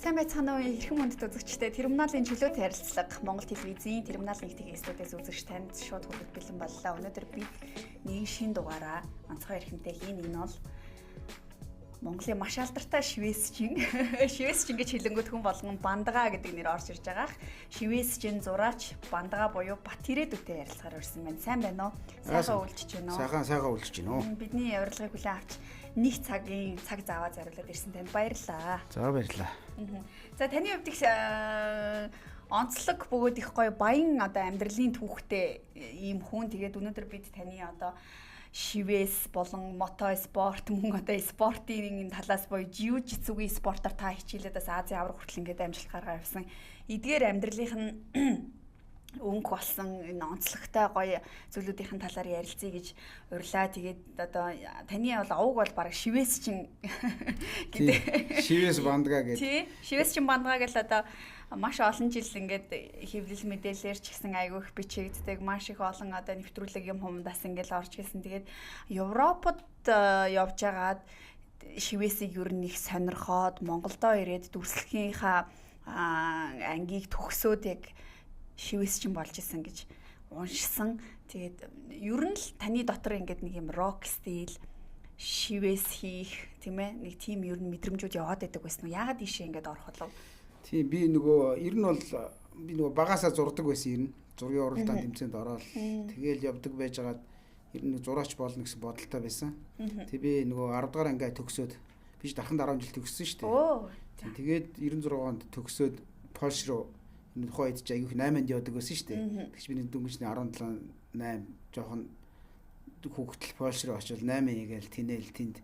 Сайн байцгаана уу эрхэм хүндэт үзэгчдээ терминалийн чөлөөт харилцаг Монгол телевизийн терминалийн ихтгэх студиэс үзэгч танд шууд хүргэх бэлэн боллоо. Өнөөдөр бид нэг шин дугаараа онцгой эрхэмтэй хийн энэ бол Монголын маш алдартай шивэсчин гэж хэлэнгүүт хүн болгон Бандага гэдэг нэр орж ирж байгаа. Шивэсчин зураач Бандага буюу Бат ирээдүйтэй ярилцахаар ирсэн байна. Сайн байна уу? Сайхан үйлчж байна уу? Сайхан үйлчж байна уу? Бидний урилгыг хүлээн авч нэг цагийн цаг зав зориулаад ирсэн танд баярлалаа. За баярлалаа. За таны хувьд их онцлог бөгөөд их гоё баян одоо амьдралын түүхтэй ийм хүн. Тэгээд өнөөдөр бид таны одоо шивэс болон мото спорт мөн одоо спортын талаас буюу жиу-житсугийн спортоор та хичээлээд бас Азийн авраг хүртэл ингээд амжилт гаргаа явсан. Эдгээр амьдралынх нь өнгө болсон энэ онцлогтой гоё зүйлүүдийн талаар ярилцъя гэж урилаа. Тэгээд одоо таны бол овг бол баг шивэсчин гэдэг. Шивэс Бандага гэдэг. Тий. Шивэсчин Бандага гэл одоо маш олон жил ингээд хэвлэл мэдээлэлээр ч гэсэн айгүй их бичигддэг. Маш их олон одоо нэвтрүүлэг юм хумдаас ингээд орж гэлсэн. Тэгээд Европод явж агаад шивэсийг ер нь их сонирхоод Монголдо ирээд дүрслэхийнхаа ангийг төгсөөд яг шивэсчин болж исэн гэж уншсан. Тэгээд ер нь л таны дотор ингээд нэг юм рок стил шивэс хийх тийм ээ нэг тийм ер нь мэдрэмжүүд яваад байдаг байсан уу? Яагаад ийшээ ингээд орох болов? Тийм би нөгөө ер нь бол би нөгөө багасаа зурдаг байсан ер нь. Зургийн уралдаан тэмцээнд ороод тэгэл явдаг байжгаад ер нь зураач болно гэсэн бодолтой байсан. Тэг би нөгөө 10 дугаар анги төгсөөд биш дархан 10 жил төгссөн шүү дээ. Тэгээд 96 онд төгсөөд Польш руу энэ тухайн үед айгүйх 8-нд явдаг байсан шүү дээ. Тэгч би дөнгөжний 17 8 жоохон хүүхдэл Польш руу очил 8 игээл тэнэл тэнд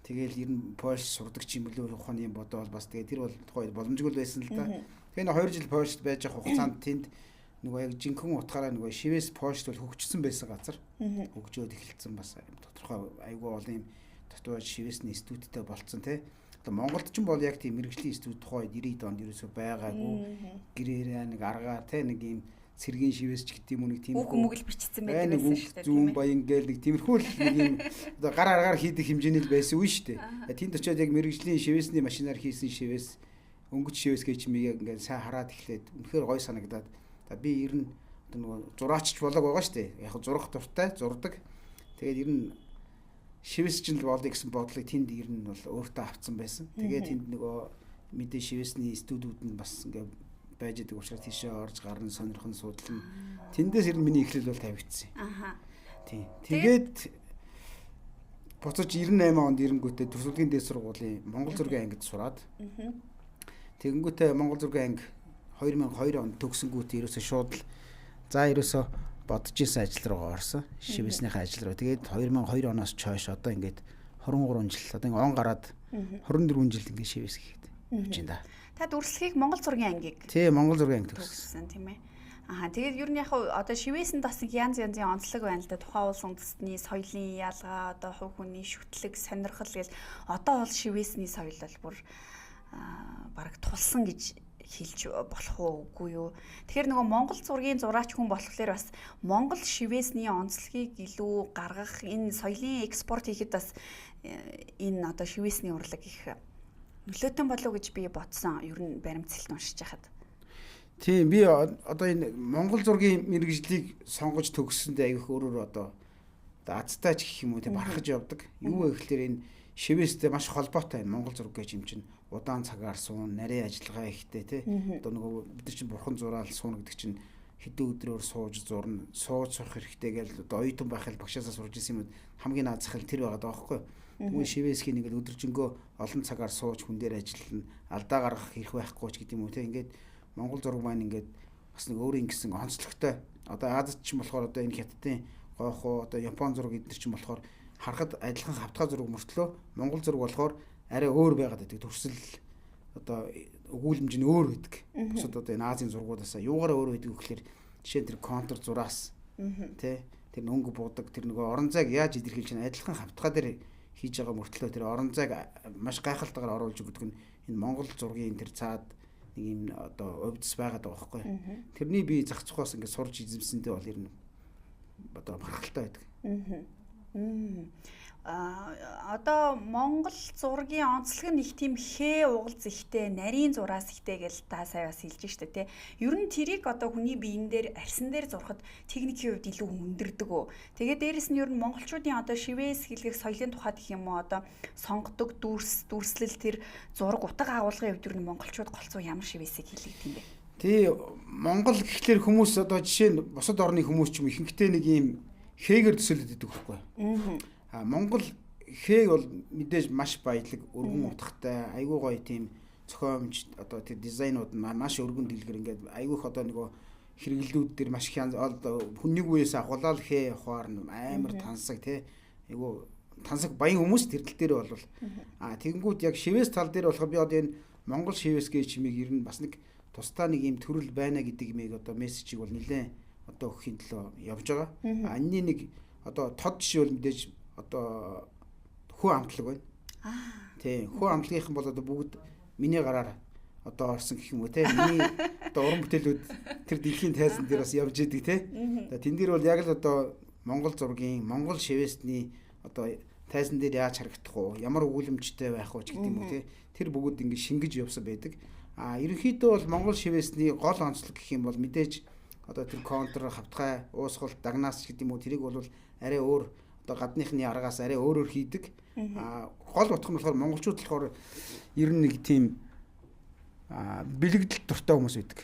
тэгэл ер нь Польш сурдаг ч юм уу ухааны юм бодоол бас тэгээ тэр бол тухайн боломжгүй байсан л да. Тэгээ нэг 2 жил Польшд байж явах хугацаанд тэнд нөгөө яг жинхэнэ утгаараа нөгөө шивэс Польшд бол хөгжсөн байсан газар. Хөгжөөд эхэлсэн бас тодорхой айгүй олон юм татваж шивэсний студитэй болцсон те. Одоо Монголд ч юм бол яг тийм мэрэгжлийн студи тухайд 90-д онд ерөөсөй байгаагүй. Гэрээрээ нэг аргаар те нэг юм цэргийн шивэс ч гэдэг юм уу нэг тийм мөгөл бичсэн байдаг байсан шүү дээ. Зүүн баян гээл нэг тиймэрхүү л нэг юм одоо гар аргаар хийдэг хэмжээний л байсан үе шүү дээ. Тэнд очиод яг мэрэгжлийн шивэсний машинаар хийсэн шивэс өнгөч шивэс гэж юм яг ингээд сайн хараад эхлээд үнэхээр гоё санагдаад би ер нь одоо нөгөө зураачч болоог байгаа шүү дээ. Яг зурах дуртай зурдаг. Тэгээд ер нь шивэсчин л болъё гэсэн бодлыг тэнд ер нь бол өөртөө авцсан байсан. Тэгээд тэнд нөгөө мэдээ шивэсний студиуд нь бас ингээд байж байгаа учраас тийшээ орж гарна сонирхон судална. Тэндээс ер нь миний эхлэл бол тавигдсан. Аха. Тийм. Тэгээд буцаж 98 онд ирэнгүүтээ төсвөлгийн дээд сургуулийн Монгол зургийн ангид сураад. Тэгэнгүүтээ Монгол зургийн анги 2002 онд төгсөнгүүт ерөөсөө шууд л за ерөөсөө бодож исэн ажил руу орсон. Шивэснийхээ ажил руу. Тэгээд 2002 оноос чойш одоо ингээд 23 жил одоо он гараад 24 жил ингээд шивэс хийгээд явж байна да. Та дүрслэхийг Монгол зургийн ангийг. Тий, Монгол зургийн анги төгссөн тийм ээ. Аха, тэгээд ер нь яг одоо шивэсэнд бас янз янзын онцлог байна л да. Тухайн улс үндэстний соёлын ялгаа, одоо хувь хүний шүтлэг, сонирхол гэл одоо бол шивэсний соёл бол бүр бараг тулсан гэж хэлж болох уугүй юу. Тэгэхээр нөгөө Монгол зургийн зураач хүн болохоор бас Монгол шивэсний онцлогийг илүү гаргах энэ соёлын экспорт хийхэд бас энэ одоо шивэсний урлаг их нөлөөтэй болов уу гэж би бодсон. Ер нь баримтсалт уншиж байхад. Тийм би одоо энэ Монгол зургийн мэргэжлийг сонгож төгссөндөө аявих өөрөөр одоо азтай ч гэх юм уу тийм барахж явдаг. Юу вэ гэхээр энэ шивэстэй маш холбоотой Монгол зураг гэж юм чинь удаан цагаар суун, нарийн ажиллагаа ихтэй тий. Одоо нөгөө бид нар чинь бурхан зураал суун гэдэг чинь хэдэн өдрөөр сууж зурна, сууж сурах хэрэгтэй гэж одоо оюутан байхад багшаасаа сурж исэн юм хамгийн наазах нь тэр байгаа даахгүй. Тэгвэл шивэсхийн ингээд өдөржингөө олон цагаар сууж хүн дээр ажиллана, алдаа гаргах хэрэг байхгүй ч гэдэг юм уу тий. Ингээд Монгол зураг маань ингээд бас нэг өөрийн гэсэн онцлогтой. Одоо Азад ч юм болохоор одоо энэ хятадын гойхоо одоо Япон зураг эдгээр ч юм болохоор харахад адилхан хавтгай зураг мөртлөө Монгол зураг болохоор арай өөр байгаад байдаг. Төрсөл одоо өгүүлэмж нь өөр байдаг. Бусад одоо энэ Азийн зургуудаас юугаараа өөр байдаг гэхээр жишээ нь тэр контур зураас тий тэр өнгө буудаг тэр нөгөө орон зайг яаж илэрхийлж чинь адилхан хавтгай дээр хийж байгаа мөртлөө тэр орон зайг маш гайхалтайгаар оруулж өгдөг нь энэ Монгол зургийн тэр цаад нэг юм одоо өвдөс байгаад байгаа байхгүй. Тэрний би зах цухаас ингээд сурж эзэмсэндээ бол ер нь одоо бархалтай байдаг. Одоо Монгол зургийн онцлог нь их тийм хээ угалз ихтэй, нарийн зураас ихтэй гэж та сая бас хэлж штэ тий. Ер нь тэрийг одоо хүний биеийн дээр арьсан дээр зурхад техникийн хувьд илүү хүндэрдэг үү. Тэгээд дээрэс нь ер нь монголчуудын одоо шивээс хэлгэх соёлын тухайд гэх юм уу одоо сонгодог дүрслэл тэр зураг утга агуулгын хувьд ер нь монголчууд голцоо ямар шивээсийг хэлэгдэв юм бэ? Тий, Монгол гэхлээр хүмүүс одоо жишээ нь бусад орны хүмүүс ч юм ихэнхдээ нэг юм хээгээр төсөөлөд идэг байхгүй. Монгол хээг бол мэдээж маш баялаг, өргөн утгатай, айгүй гоё тийм зохиомж одоо тэр дизайнууд маш өргөн дэлгэр ингээд айгүйх одоо нөгөө хэрэглүүд дээр маш их хүннийг үеэс агуулаад хээ хуваар амар тансаг тий айгүй тансаг баян хүмүүс тэр тал дээр бол тэгэнгүүт яг шивээс тал дээр болохоор би одоо энэ Монгол шивээс гэж чимийг ер нь бас нэг тусдаа нэг юм төрөл байна гэдэг юмыг одоо мессежийг бол нэлээд одоо өгөхийн төлөө явж байгаа. Анны нэг одоо тод жишээ бол мэдээж одоо хөө амтлаг байна. Тийм, хөө амтлагийнхан бол одоо бүгд миний гараар одоо орсон гэх юм уу те. Миний одоо уран бүтээлүүд тэр дэлхийн тайзан дээр бас явж идэг те. Тэн дээр бол яг л одоо Монгол зургийн, Монгол шивэсний одоо тайзан дээр яаж харагдах уу, ямар өгүүлэмжтэй байх уу гэдэг юм уу те. Тэр бүгд ингэ шингэж явсан байдаг. Ерөнхийдөө бол Монгол шивэсний гол онцлог гэх юм бол мэдээж одоо тэр контр, хавтгай, уусгал, дагнаас гэдэг юм уу тэрийг бол арай өөр одоо гадныхны аргаас арай өөрөөр хийдэг. Гол утга нь болохоор монголчууд болохоор ер нь нэг тийм бэлэгдэл дуртай хүмүүс байдаг.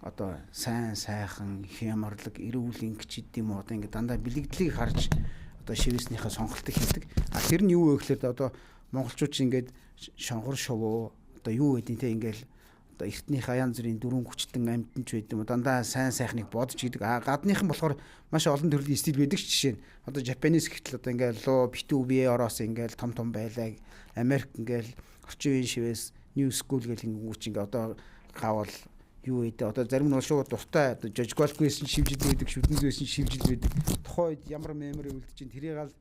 Одоо сайн, сайхан, хямарлаг, эрүүл ингэж идэм үү одоо ингэ дандаа бэлэгдлийг харж одоо шивэснийхээ сонголтыг хийдэг. Тэр нь юу вэ гэхээр одоо монголчууд ч ингээд шонгор шувуу одоо юу гэдэг те ингээл одоо эртнийхээ янз бүрийн дөрвөн хүчтэн амьтанч байд юм уу дандаа сайн сайхныг бодож идэг. Гадныхан болохоор маш олон төрлийн стил байдаг ч жишээ нь одоо Japanese гэхтэл одоо ингээл лоо битүү бие ороос ингээл том байлаа. Америк ингээл орчин үеийн шивээс New School гэх ингэнгүүч ингээ одоо гавал юу гэдэг одоо зарим нь шууд дуртай одоо Жожголкээс шивжил байдаг, шүднээс шивжил байдаг. Тухайн үед ямар мемори үлдэж ин тэрийг ал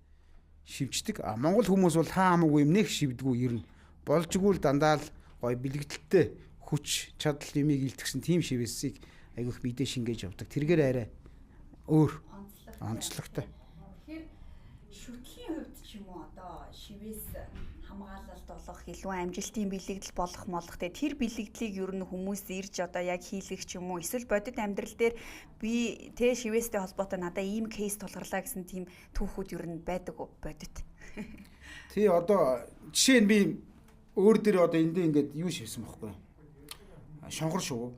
шивждэг. Монгол хүмүүс бол хаа хамаагүй юм нэг шивдгүү ер нь болжгүй л дандаа л гой бэлэгдэлтэй хүч чадал юмыг илтгэсэн тийм шивэсийг айгүйх мэдээ шингээж явдаг. Тэргээр арай өөр онцлогтой. Тэгэхээр шүтлийн хувьд ч юм уу одоо шивээс хамгаалалт болох илүү амжилтын бэлэгдэл болох молохтэй тэр бэлэгдлийг ер нь хүмүүс ирж одоо яг хийлгэх ч юм уу эсвэл бодит амьдрал дээр би тэ шивээстэй холбоотой надаа ийм кейс тулгарлаа гэсэн тийм түүхүүд ер нь байдаг уу бодит. Тий одоо жишээ нь би өөр дээр одоо эндээ ингээд юу шивсэн бохгүй. Шонгор шувуу.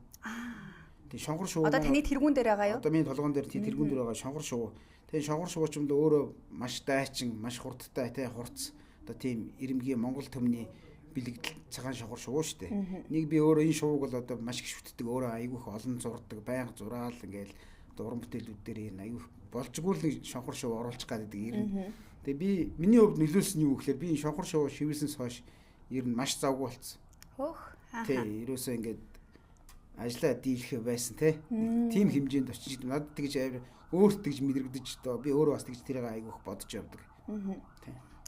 Тий шонгор шувуу. Одоо таны тэргүүн дээр байгаа юу? Одоо миний толгоон дээр тий тэргүүн дээр байгаа шонгор шувуу. Тэгээ шонгор шувууч юм да өөрөө маш дайчин, маш хурдтай тий хурц. Одоо тийм ирэмгийн Монгол төмний бэлэгдэл цагаан шонгор шувуу штэ. Нэг би өөрөө энэ шувууг бол одоо маш их шүтдэг, өөрөө айгүйх олон зурдаг, байнга зураал ингээл одоо уран бүтээлүүд дээр энэ айгүйх болжгүй л шонгор шувуу оруулах гэдэг ирнэ. Тэгээ би миний хувьд нөлөөлсөн юу гэхээр би энэ шонгор шувуу шивээсэнс хойш ер нь маш завгүй болцсон. Хөөх. Тий ерөөсөө ингээд ажлаа дийлэх байсан те. Тим хэмжээнд очиж надад тэгж өөрт тэгж мэдрэгдэж одоо би өөрөө бас тэгж тэрийг айгүйх бодож явдаг.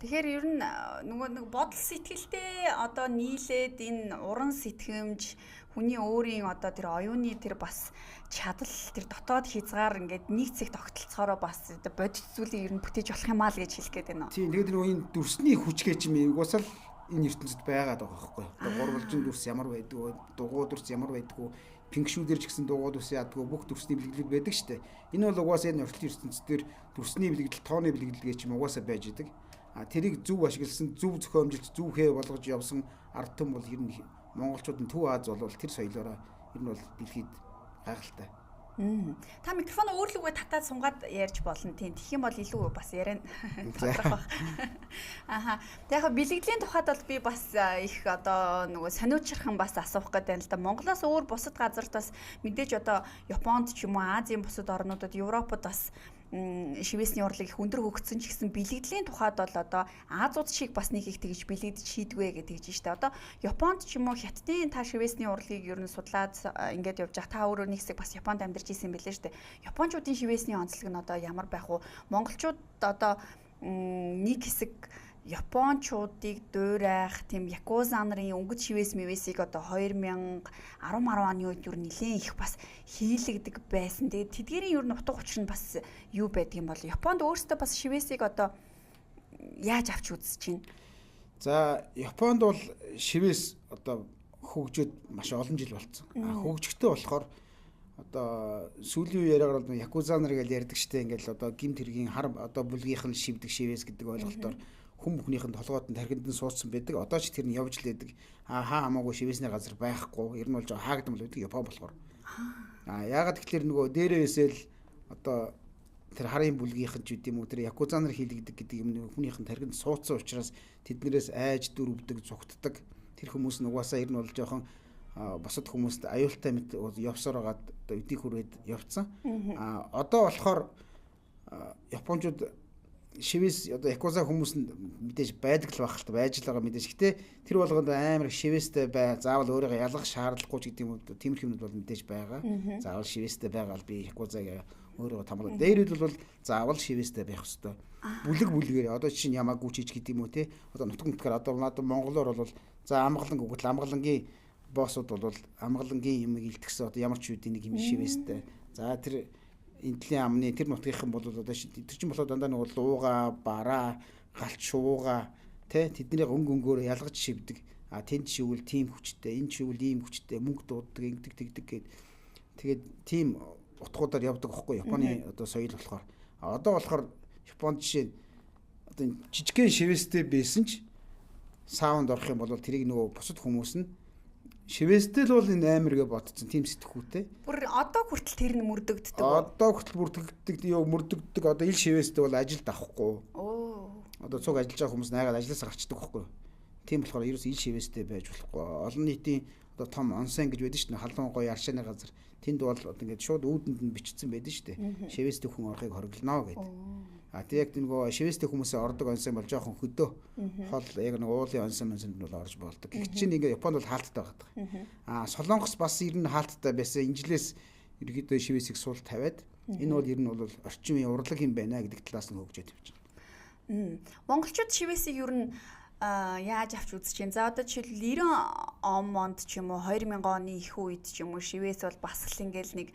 Тэгэхээр ер нь нөгөө нэг бодол сэтгэлтэй одоо нийлээд энэ уран сэтгэмж хүний өөрийн одоо тэр оюуны тэр бас чадал тэр дотоод хязгаар ингээд нэг цэг тогтолцоороо бас бодит зүйлийг ер нь бүтээж болох юм аа л гэж хэлэх гээд байна. Тийм тэгээд нөгөө энэ дүрсний хүчгээ чим угсаал энэ ертөнцид байгаад байгаа байхгүй. Одоо гурвалжин дүрс ямар байдгүй, дугуй дүрс ямар байдгүй, пингшүүдэр ч гэсэн дугуй дүрс яадгүй, бүх дүрсний бэлгэлүүд байдаг шүү дээ. Энэ бол угаасаа энэ орчлын ертөнцийн дүрсний бэлгэл, тооны бэлгэл гэж юм угаасаа байж идэг. Тэрийг зөв ашигласан, зөв зохиомжилт, зөв хээ болгож явсан ард түмэн бол ер нь монголчуудын Төв Аз бол тэр соёлоороо ер нь бол дэлхийд гайхалтай. Та микрофон өөрлөгөө татаад сунгаад ярьж болно тийм. Тэгэх юм бол илүү бас яриана. Яг бэлгэдлийн тухайд бол би бас их одоо нөгөө сониучрхан бас асуух гэдэг юм л да. Монголоос өөр бусад газарт бас мэдээж одоо Японд ч юм уу Азийн бусад орнуудад Европод бас шивээсний урлаг их өндөр хөгжсөн ч гэсэн бэлгэдлийн тухайд бол одоо Азууд шиг бас нэг их тэгж бэлэгдэж шийдвэ гэдэг чинь шүү дээ. Одоо Японд ч юм уу Хятадын та шивээсний урлагийг ер нь судлаад ингээд явж байгаа. Та өөрөө нэг хэсэг бас Японд амьдарч ирсэн байлээ шүү дээ. Япончуудын шивээсний онцлог нь одоо ямар байх вэ? Монголчууд одоо нэг хэсэг Япончуудыг дуурайх тийм якуза нарын өнгөт шивээс мэвэсийг одоо 2010 оны үед юу нэлээд их бас хийлэгдэг байсан. Тэгээд тэдгээрийн юу нутаг учир нь бас юу байдаг юм бол Японд өөрсдөө бас шивэсийг одоо яаж авч үзэж байна? За Японд бол шивээс одоо хөгжөөд маш олон жил болсон. Хөгжихтэй болохоор одоо сүүлийн үеэр бол якуза нар гэж ярьдаг штэ ингээл одоо гимт хэргийн хар одоо бүлгийнх нь шивдэг шивээс гэдэг ойлголтоор хүн бүхнийх нь толгойд нь тархинд нь суудсан байдаг. Одоо ч тэр нь явж лээдэг. Хаа хамаагүй шивэсний газар байхгүй. Ер нь бол жоо хаагдмал байдаг Япон болохоор. Яагаад гэвэл нөгөө дээрээсээ л одоо тэр харын бүлгийнх нь ч үгүй юм уу тэр якуза нар хийлэгдэг гэдэг юм хүнийх нь тархинд суудсан учраас тэднэрээс айж дүрвдэг, зүгтдэг. Тэр хүмүүс нь угаасаа ер нь бол жоохон босод хүмүүст аюултай мэт явсаар байгаад одоо өдийг хүрээд явцсан. Одоо болохоор японочууд шивээс одоо якуза хүмүүс нь мэдээж байдаг л байх л байж л байгаа мэдээж. Гэтэ тэр болгонд амар шивээстэй бай заавал өөрийгөө ялгах шаардлагагүй ч гэдэг юм уу тиймэрхүү юмуд бол мэдээж байгаа. Заавал шивээстэй байгаал би якузаг өөрийгөө тамгалаа. Дээрүүд бол заавал шивээстэй байх хэвээр. Бүлэг одоо чинь ямаагүй чиж гэдэг юм уу те. Одоо нутаг нутгаар одоо надад монголоор бол за амгалан гэвэл амгалангийн боссууд бол амгалангийн юмыг илтгэсэн одоо ямар ч үеийн нэг юм шивээстэй. За тэр энтлийн амны тэр нутгийнхан бол одоо тэр чинь болоо дандаа нэг лууга, бараа, галч шууга тэ тэднийг өнгөөр ялгаж шивдэг. Тэнд шиввэл тийм хүчтэй, энэ шиввэл ийм хүчтэй, мөнгө дууддаг, ингэдэг тэгдэг гээд тэгээд тийм утгуудаар явдаг байхгүй Японы одоо соёл болохоор. Одоо болохоор Японд жишээ одоо жижигхэн шивээстэй байсан ч саунд орох юм бол тэрийг нөгөө бусад хүмүүс нь шивээстэй л бол энэ амир гэж бодсон тийм сэтгхүүтэй. Бүр одоо хүртэл тэр нь мөрдөгддөг. Одоо хүртэл мөрдөгддөг. Одоо ил шивээстэй бол ажилд авахгүй. Одоо цуг ажиллаж байгаа хүмүүс найгаад ажлаас гарчдаг байхгүй. Тийм болохоор ерөөс ил шивээстэй байж болохгүй. Олон нийтийн одоо том онсен гэж байдаг шүү дээ. Халуун гоё аршааны газар. Тэнд бол одоо ингээд шууд үүдэнд нь бичсэн байдаг шүү дээ. Шивээстэй хүн орохыг хориглоно гэдэг. Тэг яг нөгөө шивээстэй хүмүүсээ ордог онсен бол жоохон хөдөө. Хол яг нэг уулын онсен бол орж болдог. Гэвч чинь ингээд Японд бол хаалттай байгаа. Солонгос бас ер нь хаалттай байсан. Инжилээс ерөөдөө шивээсийг суул тавиад энэ бол ер нь бол орчин үеийн урлаг юм байна гэдэг талаас нь хөгжөөд явж байгаа. Монголчууд шивээсийг ер нь яаж авч үзэж байна. За одоо жишээл 90 онд ч юм уу 2000 оны их үед ч юм уу шивээс бол бас л ингээл нэг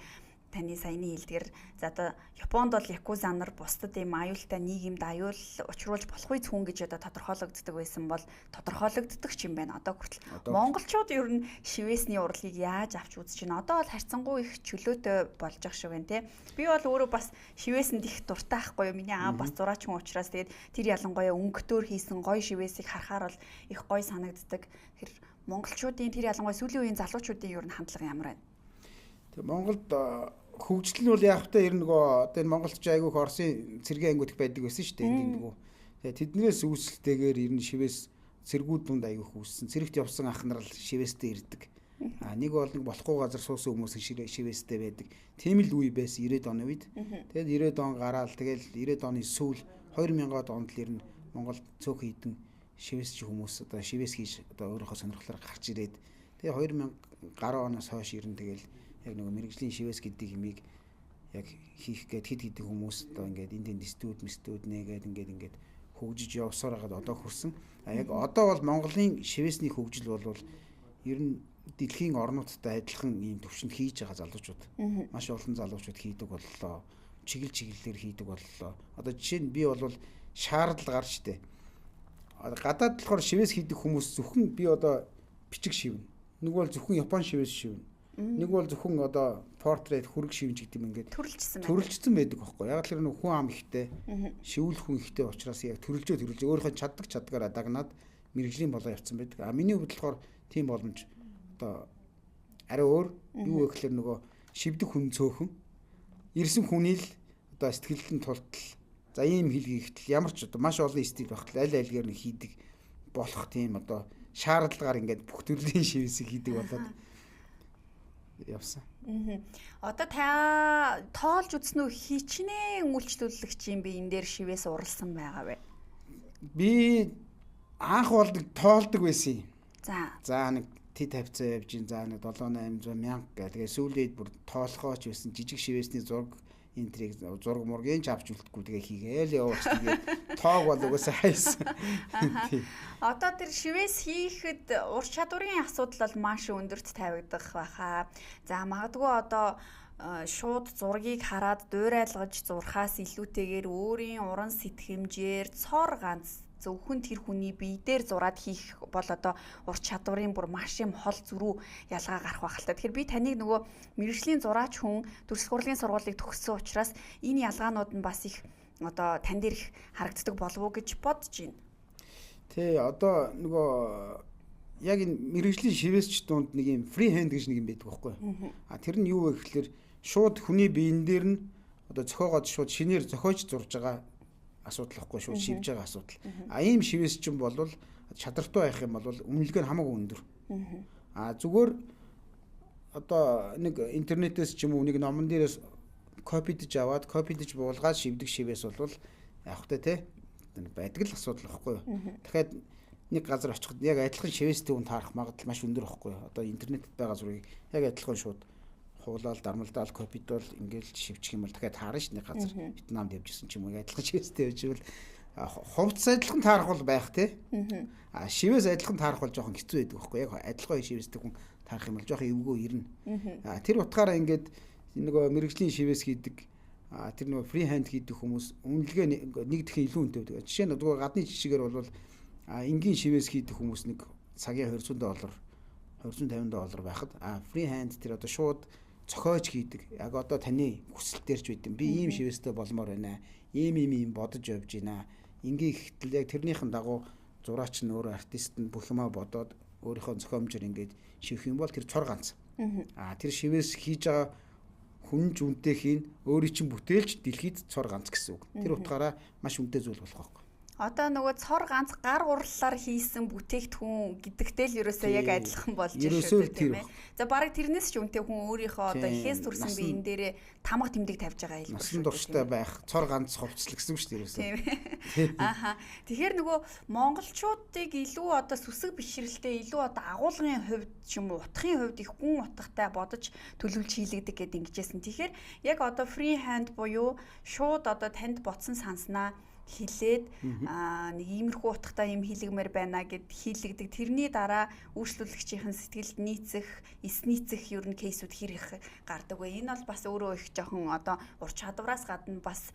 таны саяны хэлдгэр за одоо Японд бол якуза нар бусдад ийм аюултай нийгэмд аюул учруулж болох үе хүн гэж одоо тодорхойлогддог байсан бол тодорхойлогддог ч юм байна. Одоо хүртэл монголчууд ер нь шивээсний урлагийг яаж авч үзэж байна. Одоо бол харьцангуй их чөлөөтэй болж байгаа шиг байна те. Би бол өөрөө бас шивээсэнд их дуртай ахгүй юу. Миний аав бас зураач хүн учраас тэгээд тэр ялангуяа өнгөтөр хийсэн гоё шивээсийг харахаар бол их гоё санагддаг. Тэр монголчуудын тэр ялангуяа сүүлийн үеийн залуучуудын ер нь хандлага ямар байна? Тэгээ Монголд хөгжил нь бол яг та ер нөгөө одоо энэ монголч айгүйх Оросын цэргийн ангиуд байдаг байсан шүү дээ энэ нөгөө. Тэгээ тэднээс үүсэлтэйгээр ер нь шивээс цэргүүд дунд айгүйх үүссэн. Цэрэгт явсан ах нар л шивээстэй ирдэг. Нэг бол нэг болохгүй газар суусан хүмүүс шивээстэй байдаг. Тийм л үе байсан 90-ад оны үед. Тэгээд 90-ад он гараал тэгэл 90-ад оны сүүл 2000-ад онд л ер нь Монгол цөөхөн хідэн шивээсч хүмүүс одоо шивээс хийж одоо өөрийнхөө сонирхлоор гарч ирээд тэгээ 2010 оноос хойш ер нь тэгэл яг нэг мэрэгжлийн шивээс гэдэг юмыг яг хийх гээд хэд хэдэн хүмүүс одоо ингээд энд студ нэгээд ингээд хөгжиж явсаар хагаад одоо хүрсэн. Яг одоо бол Монголын шивээсний хөгжил бол ер нь дэлхийн орнуудтай адилхан ийм төвшөнд хийж байгаа залуучууд маш олон залуучууд хийдэг боллоо. Чиглэлээр хийдэг боллоо. Одоо жишээ нь би бол шаардлага гарч штэ. Гадаад болохоор шивээс хийдэг хүмүүс зөвхөн би одоо бичиг шивнэ. Нэг бол зөвхөн Япон шивээс шивнэ. Нэг бол зөвхөн одоо портрет хүрэг шивж гэдэг юм ингээд төрөлжсөн байдаг байхгүй. Яг л нэг хүн ам ихтэй шивүүл хүн ихтэй учраас яг төрөлжөө өөрийнхөө чаддагаараа дагнаад мэрэгжлийн болоо явцсан байдаг. Миний хувьд болохоор тийм боломж одоо арай өөр юу гэхээр нөгөө шивдэг хүн цөөхөн ирсэн хүний л одоо сэтгэлдэн тултал за ийм хэлгийгтэл ямар ч одоо маш олон стил багтал аль альгээр нь хийдэг болох тийм одоо шаардлагаар ингээд бүх төрлийн шивэсийг хийдэг болоод явсан. Одоо та тоолж үзсэн үү хичнээн үйлчлүүлэгч юм би энэ дээр шивээс уралсан байгаа вэ? Би анх бол тоолдог байсан юм. За нэг тэд тавьцаа явж ин за нэг 7-800 мянга гэх. Тэгээ сүүлийн бүр тоолохооч байсан жижиг шивээсний зураг энтриг зураг мургийн авч үлдэхгүй тэгээ хийгээл явууч тэгээ тоог бол угаасаа хайсан. Одоо тэр шивээс хийхэд ур чадварын асуудал бол маш өндөрт тавигдах байхаа. За магадгүй одоо шууд зургийг хараад дуурайлгаж зурхаас илүүтэйгээр өөрийн уран сэтгэмжээр цор ганц зөвхөн тэр хүний бие дээр зураад хийх бол одоо ур чадварын бүр маш юм хол зөрүү ялгаа гарах байх л та. Тэгэхээр би таныг нөгөө мэргэжлийн зураач хүн төрөлх хурлын сургуулийг төгссөн учраас энэ ялгаанууд нь бас их одоо тань дээр их харагддаг болов уу гэж бодож байна. Тэ одоо нөгөө яг энэ мэргэжлийн шивэсч дунд нэг юм фри хенд гэж нэг юм байдаг байхгүй. А тэр нь юу вэ гэхээр шууд хүний биен дээр нь одоо зохиогоод шууд шинээр зохиож зурж байгаа асуудал واخгүй шууд шивж байгаа асуудал. А ийм шивээс чинь болвол чадвартай байх юм бол үнэлгээ нь хамаагүй өндөр. А зүгээр одоо нэг интернетээс ч юм уу нэг номон дээрээс копидж аваад копидж буулгаад шивдэг шивээс бол явахтай те байдаг л асуудал واخгүй. Дахиад нэг газар очиход яг адилхан шивээс төвөнд таарах магадлал маш өндөр واخгүй. Одоо интернетэд байгаа зургийг яг адилхан шууд хуулаад дармалдаал копидол ингээл шивчих юм бол дахиад таарна ш нэг газар Вьетнамд явжсэн ч юм уу адилхан шивэстэй явжвал хувцас адилхан таарах бол байх те. А шивээс адилхан таарах бол жоохон хэцүү байдаг байхгүй яг адилхан шивэстэй хүн таарах юм бол жоохон эвгүй ирнэ. А тэр утгаараа ингээд нөгөө мэргэжлийн шивээс хийдэг тэр нөгөө фри ханд хийдэг хүмүүс үнэлгээ нэг дахин илүү үнэтэй байдаг. Жишээ нь нөгөө гадны жишгээр бол энгийн шивээс хийдэг хүмүүс нэг цагийн $200 $250 байхад фри ханд тэр одоо шууд цохиож хийдэг. Яг одоо таны хүсэл төрж байд юм. Би ийм шивэстэй болмоор байна. Ийм бодож явж байна. Ингийн ихтэл яг тэрнийхэн дагуу зураач нь өөрөө артист нь бүх юмаа бодоод өөрийнхөө зохиомжоор ингээд шивэх юм бол тэр цор ганц. Тэр шивээс хийж байгаа хүн жүнтэй хийн өөрийн чинь бүтээлч дэлхийд цор ганц гэсэн үг. Тэр утгаараа маш үнэтэй зүйл болох байхгүй. Одоо нөгөө цор ганц гар урлалаар хийсэн бүтээгдэхүүн гэдэгтэй л ерөөсөө яг адилхан болж ирсэн тийм ээ. За бараг тэрнээс ч үнэтэй хүн өөрийнхөө одоо ихээс төрсэн биен дээрээ тамга тэмдэг тавьж байгаа юм. Насан турштай байх цор ганц хувцлал гэсэн үг шүү дээ ерөөсөө. Ааха. Тэгэхээр нөгөө монголчуудыг илүү одоо сүсэг бишрэлтэй илүү одоо агуулгын хувьд ч юм уу утгын хувьд их гүн утгатай бодож төлөвлөж хийлэгдэг гэдэг ингэжсэн. Тэгэхээр яг одоо фри ханд буюу шууд одоо танд ботсон санснаа хилээд нэг иймэрхүү утгатай юм хийлгмээр байна гэд хийлэгдэг. Тэрний дараа үйлчлүүлэгчийн сэтгэлд нийцэх, эс нийцэх ер нь кейсүүд хэр их гардаг вэ? Энэ бол бас өөрөө их жоохон одоо ур чадвараас гадна бас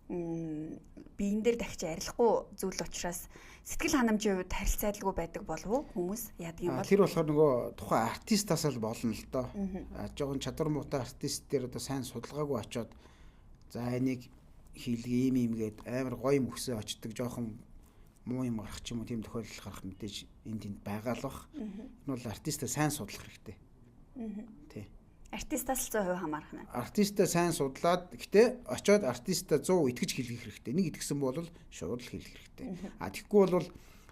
биен дээр дахиж арилахгүй зүйл учраас сэтгэл ханамжийн хувьд харилцаалгүй байдаг болов уу хүмүүс яадаг юм бол? Тэр болохоор нөгөө тухайн артистаас л болно л доо. Жоохон чадвар муутай артист дээр одоо сайн судалгаагүй очоод за энийг хийлгээ юм гээд амар гоё юм өсөө очдөг жоохон муу юм гарах ч юм уу тийм тохиолдол гарах мэдээж энд байгаа л бах. Энэ бол артистаа сайн судлах хэрэгтэй. Тий. Артистаас 100% хамаарах нь. Артистаа сайн судлаад гэтээ очоод артистаа 100 итгэж хэлэх хэрэгтэй. Нэг итгэсэн бол шууд л хэлэх хэрэгтэй. Тэгэхгүй бол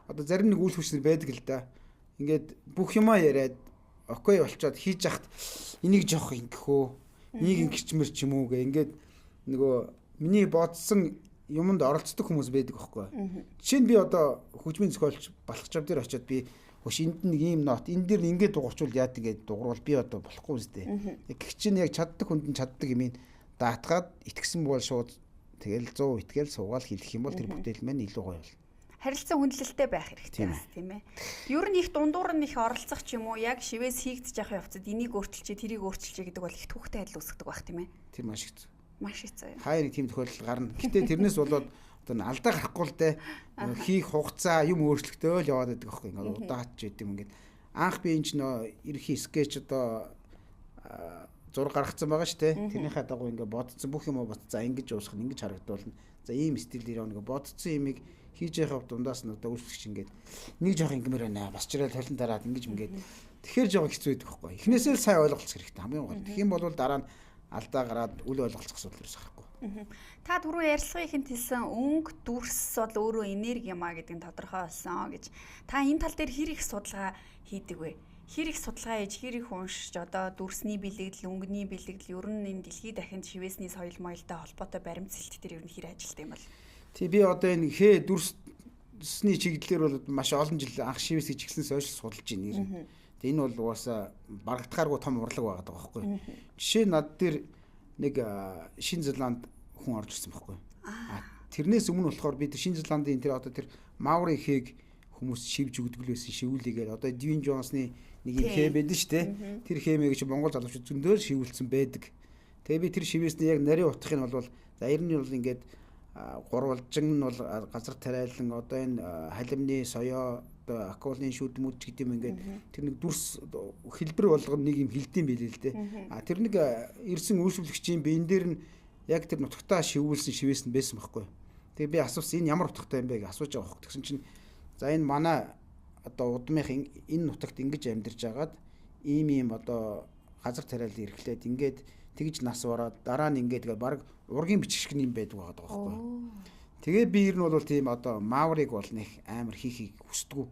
одоо зарим нэг үйл хөдлөл байдаг л да. Ингээд бүх юмаа яриад окей болчоод хийж яхад энийг жоох ингэхөө, энийг ингэчмэр ч юм уу гэ ингээд нөгөө миний бодсон юмд оролцдог хүмүүс байдаг байхгүй. Жишээ нь би одоо хөгжмийн зохиолч балхчав дээр очиод би хөш энд нэг ийм нот энэ дээр ингээд дуурчвал яад ингээд дуурвал би одоо болохгүй үстэй. Гэх чинь яг чаддаг хүнд нь чаддаг юм даатгаад итгэсэн бол шууд тэгэл 100 итгэл суугаал хэлэх юм бол тэр бүтээл маань илүү гоё болно. Харилцан хүндлэлтэй байх хэрэгтэй байна тийм ээ. Ер нь их дундуур нь их оролцох ч юм уу яг шивээс хийгдэж явах явцад энийг өөрчилчээ тэрийг өөрчилчээ гэдэг бол их түүхтэй адил үүсгдэг байх тийм ээ. Тэр маш хэцүү. Маш хэцүү. Хаяа нэг тийм тохиолдол гарна. Гэтэ тэрнээс болоод одоо алдаа гарахгүй л дээ. Хийх хугацаа юм өөрчлөгдөөл яваад байдаг аахгүй. Ингээд удаач байд юм ингээд. Анх би энэ ч нөө ерхий скетч одоо зураг гаргацсан байгаа шүү дээ. Тэрнийхээ дагуу ингээд бодсон бүх юм бот. За ингэж уусгах нь ингэж харагдуулна. За ийм стилээр явна ингээд бодсон юмыг хийж явах дундаас нь одоо үйлчлэгч ингээд нэг жоох ингэмээр байна. Бас чирэл толон дараад ингэж ингээд тэгэхээр жоох хэцүү байдаг аахгүй. Эхнээсээ л сайн ойлголцох хэрэгтэй хамгийн гол. Тэгэх юм бол дараа нь алдаа гараад үл ойлголцох асуудал ерөөс гарахгүй. Та түрүү ярилцлагын хэлсэн өнгө дүрс бол өөрөө энерги юм а гэдэг нь тодорхой болсон гэж. Та энэ тал дээр хэр их судалгаа хийдэг вэ? Хэр их судалгаа хийж, хэр их уншиж одоо дүрсний бэлэгдэл, өнгөний бэлэгдэл ер нь энэ дэлхийд дахин шивээсний соёл моёлтой холбоотой баримтсэлт дээр ер нь хэр ажилтдаг юм бол? Тий би одоо энэ хээ дүрсний чиглэлээр бол маш олон жил анх шивээс чиглэсэн сошиал судалж байна. Энэ бол угаасаа барагдахааргүй том урлаг байгаа байхгүй. Жишээ нь над дээр нэг Шинэ Зеланд хүн орж ирсэн байхгүй. Тэрнээс өмнө болохоор бид Шинэ Зеландын тэр одоо тэр Маори ихийг хүмүүс шивж өгдөг л байсан шивүүлээгээд одоо Двин Джонсны нэг юм хээ байдэн шүү дээ. Тэр хэмээг чи Монгол залуучууд зөндөөр шивүүлсэн байдаг. Тэгээ би тэр шивээсний яг нарийн утгыг нь бол за ер нь бол ингээд гурвалжин нь бол газар тариалан одоо энэ халимны соёо одоо акулын шүдмүүд гэдэг юм ингээд тэр нэг дүрс хэлбэр болгоно нэг юм хилдэм байлээ л дээ. Тэр нэг ирсэн үйлчлэгчийн биен дээр нь яг тэр нутагтаа шивүүлсэн шивээс нь байсан байхгүй. Тэгээ би асуусан энэ ямар утгатай юм бэ гэж асууж байгаа хөөх. Тэгсэн чинь за энэ манай одоо удмынх энэ нутагт ингэж амьдарч агаад ийм одоо газар тариал ирэхлээд ингээд тэгж нас ороод дараа нь ингээд баг ургийн бичгшг юм байдаг байгаа байхгүй. Тэгээ би ер нь бол тийм одоо Маориг бол нэг амар хийхийг хүсдэггүй.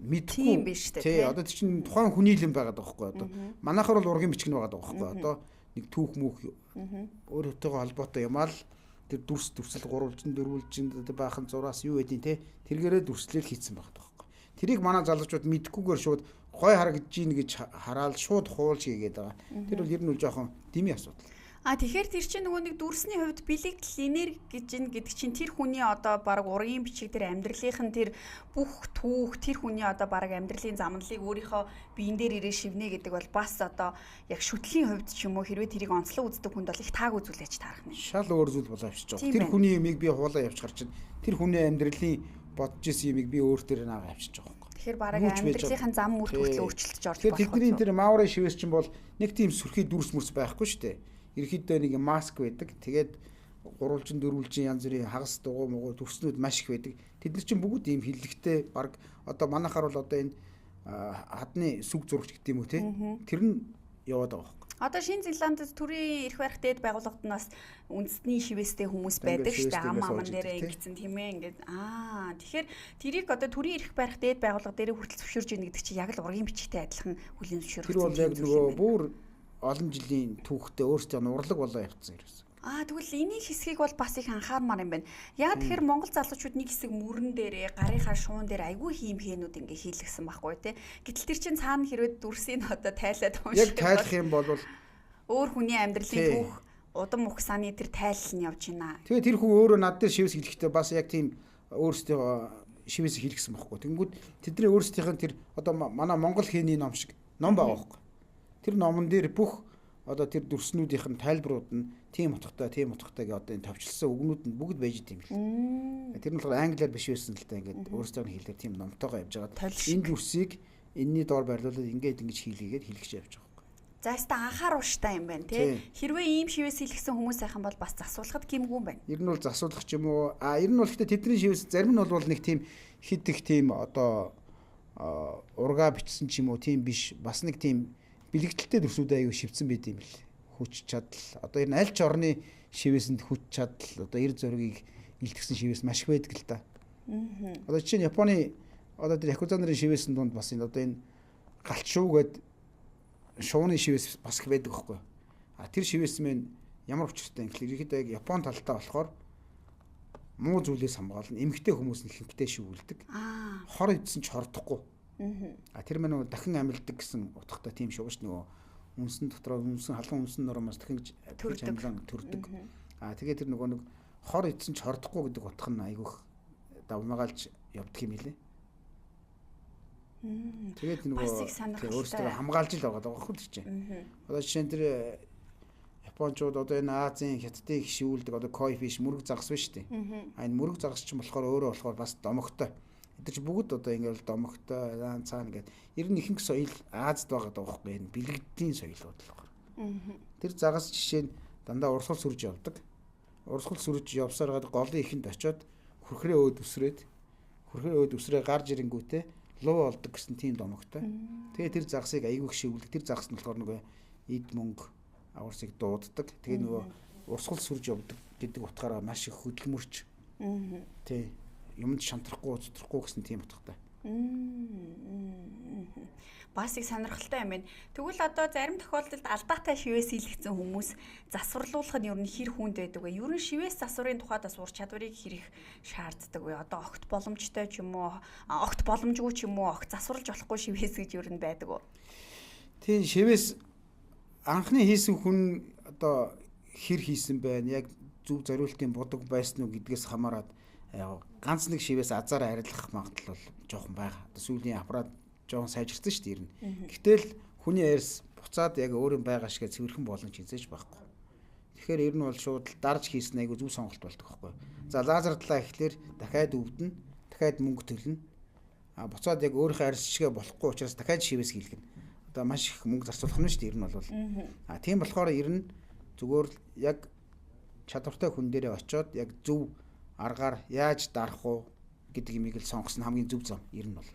Мэдгүй тийм биш үү? Тий, одоо чинь тухайн хүний л юм байгаа байхгүй одоо. Манайхаар бол ургийн бичг нь байгаа байхгүй. Одоо нэг түүх мүх өөрөөтэйгөө холбоотой юм аа л тэр дүрсэл гурвалжин дөрвөлжин баахан зураас юу байдیں۔ Те тэргээрээ дүрслэл хийцэн байгаа байхгүй. Тэрийг манай залуучууд мэдгүйгээр шууд гой харагдаж ийн гэж хараад шууд хуулж хийгээд байгаа. Тэр бол ер нь жоохон дими асуудал. Тэгэхээр тэр чинь нөгөө нэг дүрсний хувьд бэлэгдэл энерги гэж ин гэдэг чинь тэр хүний одоо баг ургийн бичиг тэр амьдралынх нь тэр бүх түүх тэр хүний одоо баг амьдралын замналыг өөрийнхөө биен дээр ирээ шивнэ гэдэг бол бас одоо яг шүтлийн хувьд ч юм уу хэрвээ тэрийг онцлог үздэг хүнд бол их тааг үзүүлж таарах нь. Шал өөр зүйл болоо авчиж байгаа. Тэр хүний юмыг би хуулаа явж гарч тэр хүний амьдралын бодож исэн юмыг би өөр төр наага авчиж байгаа. Тэгэхээр бараг амьдралынхаа зам мөр төрөл өөрчлөлтөж орж байгаа. Тэгэхээр тэдний тэр Маори шивээс чинь бол нэг тийм сүрхий дүрс мөрс байхгүй шүү дээ. Ерхийдөө нэг маск байдаг. Тэгээд гурвалжин дөрвөлжин янз бүрийн хагас дугуй муур төвснүүд маш их байдаг. Тэд нар чинь бүгд ийм хиллэгтэй баг одоо манайхаар бол одоо энэ хадны сүг зурагч гэдэг юм уу те. Тэр нь яваад байгаа байхгүй. Одоо Шинэ Зеландд төрийн эрх барих дээд байгууллагад нас үндэсний шивээстэй хүмүүс байдаг шүү дээ. Ам аман дээрээ ингэсэн тийм ээ ингээд тэгэхээр тэрийг одоо төрийн эрх барих дээд байгууллага дээрээ хүртэл зөвшөөрж ийн гэдэг чинь яг л ургийн бичгтэй адилхан хүлээн зөвшөөрөх. Тэр бол яг нөгөө бүр олон жилийн түүхтэй өөрсдөө урлаг болоо явцсан юм. Тэгвэл энийг хэсгийг бол бас их анхаармаар юм байна. Яг тэгэхээр Монгол залуучууд нэг хэсэг мөрөн дээрээ гарынхаа шуун дээр айгүй хийм хээнүүд ингээ хийлгсэн байхгүй тий. Гэтэл тэр чин цаана хэрвээ дүрсийг одоо тайлаад унших яг тайлах юм бол өөр хүний амьдралын түүх удам ухсааны тэр тайлал нь явж байна. Тэгээ тэр хүн өөрөө над дээр шивс хэлэхдээ бас яг тийм өөрсдөө шивээс хэлгэсэн байхгүй. Тэнгүүд тэдний өөрсдийнх нь тэр одоо манай Монгол хээний ном шиг ном байгаа байхгүй. Тэр номон дээр бүх одоо тэр дүрснүүдийнх нь тайлбарууд нь тийм утгатай гэж одоо энэ товчлсон үгнүүд нь бүгд байж идэм бил. Тэр нь болохоор англиар биш байсан л та ингээд өөрсдөө хэлээр тийм номтойгоо явж байгаа. Энэ дүрсийг энэний доор байрлуулад ингэж хийлгээгээд хэлгэж явж байгаа юм. За яста анхаарал штай юм байна тий. Хэрвээ ийм шивээс хэлгсэн хүмүүс сайхан бол бас засуулахад гэмгүй юм байна. Ер нь бол засуулах ч юм уу. Ер нь бол гэхдээ тэдний шивээс зарим нь бол нэг тийм хит их тийм одоо ургаа бичсэн ч юм уу тийм биш. Бас нэг тийм бэлэгдэлтэй дүрсүүдээ аюу шивцэн байд юм бэл. Хүч чадал одоо энэ аль ч орны шивээсэнд хүч чадал одоо эр зөргийг илтгэсэн шивээс маш их байдаг л та. Одоо жишээ нь Японы одоо тэр якуза нарын шивээсэн дунд бас энэ одоо энэ галчшуу гэдэг шууны шивээс бас их байдаг байхгүй. Тэр шивээс мэн ямар учиртай юм гэхэл ихэд яг Япон талтай болохоор муу зүйлээс хамгаална. Эмгтэй хүмүүс нь ихэнхдээ шивүүлдэг. Хор идсэн ч хордохгүй. Тэр мань нөгөө дахин амилдаг гэсэн утгатай тийм шүү ш нөгөө үнсэн дотроо үнсэн халуун үнсэн нурамаас дахин амилан төрдөг. Тэгээд тэр нөгөө нэг хор идсэн ч хордохгүй гэдэг утга нь айгүйх давмгаалж явдаг юм билээ. Тэгээд нөгөө өөрсдөө хамгаалж л байгаа байхгүй тэр чинь. Одоо жишээ нь тэр Япончууд одоо энэ Азийн хятадыг шивүүлдэг одоо koi fish мөрөг загас биш үү? Энэ мөрөг загас чинь болохоор өөрөө болохоор бас домогтой. Эдгээр чи бүгд одоо ингээл домогтой цаана гэдэг. Ер нь ихэнх соёл Азад байгаа даахгүй энэ бэлэгдлийн соёлууд л байна. Тэр загас жишээ нь дандаа урсгал сүрж явдаг. Урсгал сүрж явсаар гад голын ихэнд очиод хүрхрээ өөд өсрээ гарч ирэнгүүтээ луу олдог гэсэн тийм домогтой. Тэгээ тэр загсыг айгүйх шивүүлдэг. Тэр загас нь болохоор нөгөө эд мөнгө аварсыг дууддаг. Тэгээ нөгөө урсгал сүрж явдаг гэдэг утгаараа маш их хөдөлмөрч. Тий. Юмд шантрахгүй зүтрахгүй гэсэн тийм утгатай. Бас их сонирхолтой юм байна. Тэгвэл одоо зарим тохиолдолд алдаатай шивээс хийлгсэн хүмүүс засварлуулах нь ер нь хэр хүнд байдаг вэ? Ер нь шивээс засварын тухайд бас ур чадварыг хэрэг шаарддаг вэ? Одоо огт боломжтой ч юм уу, огт боломжгүй ч юм уу, огт засварлаж болохгүй шивээс гэж ер нь байдаг уу? Тийм шивээс анхны хийсэн хүн одоо хэр хийсэн байна, яг зөв зориултын будаг байсан уу гэдгээс хамаарат ганц нэг шивээс азаараа арилгах магадлал бол жоохон байгаа. Одоо сүүлийн аппарат жоохон сайжирсан шүү дээ ер нь. Гэтэл хүний арьс буцаад яг өөрийн байгаа шигээ цэвэрхэн боломж хизээж байхгүй. Тэгэхээр ер нь бол шууд дарж хийсэн айгу зөв сонголт болдог байхгүй. За лазер талаа ихлээр дахиад өвдөн, дахиад мөнгө төлнө. Буцаад яг өөрийнхөө арьс шигээ болохгүй учраас дахиад шивээс хийлгэнэ. Одоо маш их мөнгө зарцуулах нь шүү дээ ер нь бол. Тийм болохоор ер нь зүгээр яг чадвартай хүн дээрээ очиод яг зөв аргаар яаж дарах уу гэдэг юмыг л сонгосон хамгийн зөв зам ер нь бол.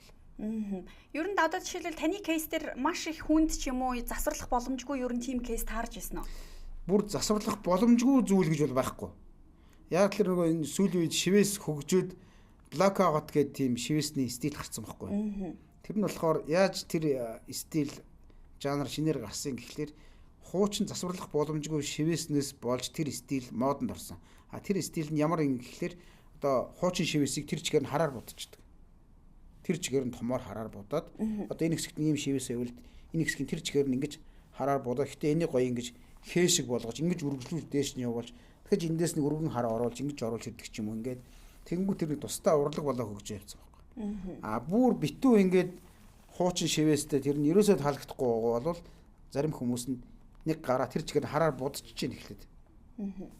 Ер нь одоо жишээлбэл таны кейс дээр маш их хүнд ч юм уу засварлах боломжгүй ер нь тийм кейс таарж ирсэн үү? Бүр засварлах боломжгүй зүйл гэж бол байхгүй. Яг л нөгөө энэ сүүлийн үед шивээс хөгжөөд блокаут гэдэг тийм шивээсний стил гарсан байхгүй. Тэр нь болохоор яаж тэр стил жанр шинээр гарсан гэхлээр хуучин засварлах боломжгүй шивээснээс болж тэр стил модонд орсон. Тэр стил нь ямар юм гэхлээр одоо хуучин шивээсийг тэр чигээр нь хараар будчихдаг. Тэр чигээр нь томоор хараар будаад одоо энэ хэсэгт ийм шивээсээ үлд энэ хэсгийн тэр чигээр нь ингэж хараар будаа. Гэтэ энийг гоё ингэж хээ шиг болгож ингэж үргэлжлүүл дээш нь явуулж дахиж эндээс нэг өргөн хараа оруулж ингэж оруулж ирдэг ч юм уу ингээд тэнгүү тэр тусдаа урлаг болоо хөгжөө явцсан байхгүй. Бүр битүү ингээд хуучин шивээстэй тэр нь ерөөсөө таалагдахгүй бол зарим хүмүүс нь нэг гараа тэр чигээр хараар будчих чинь эхлэв.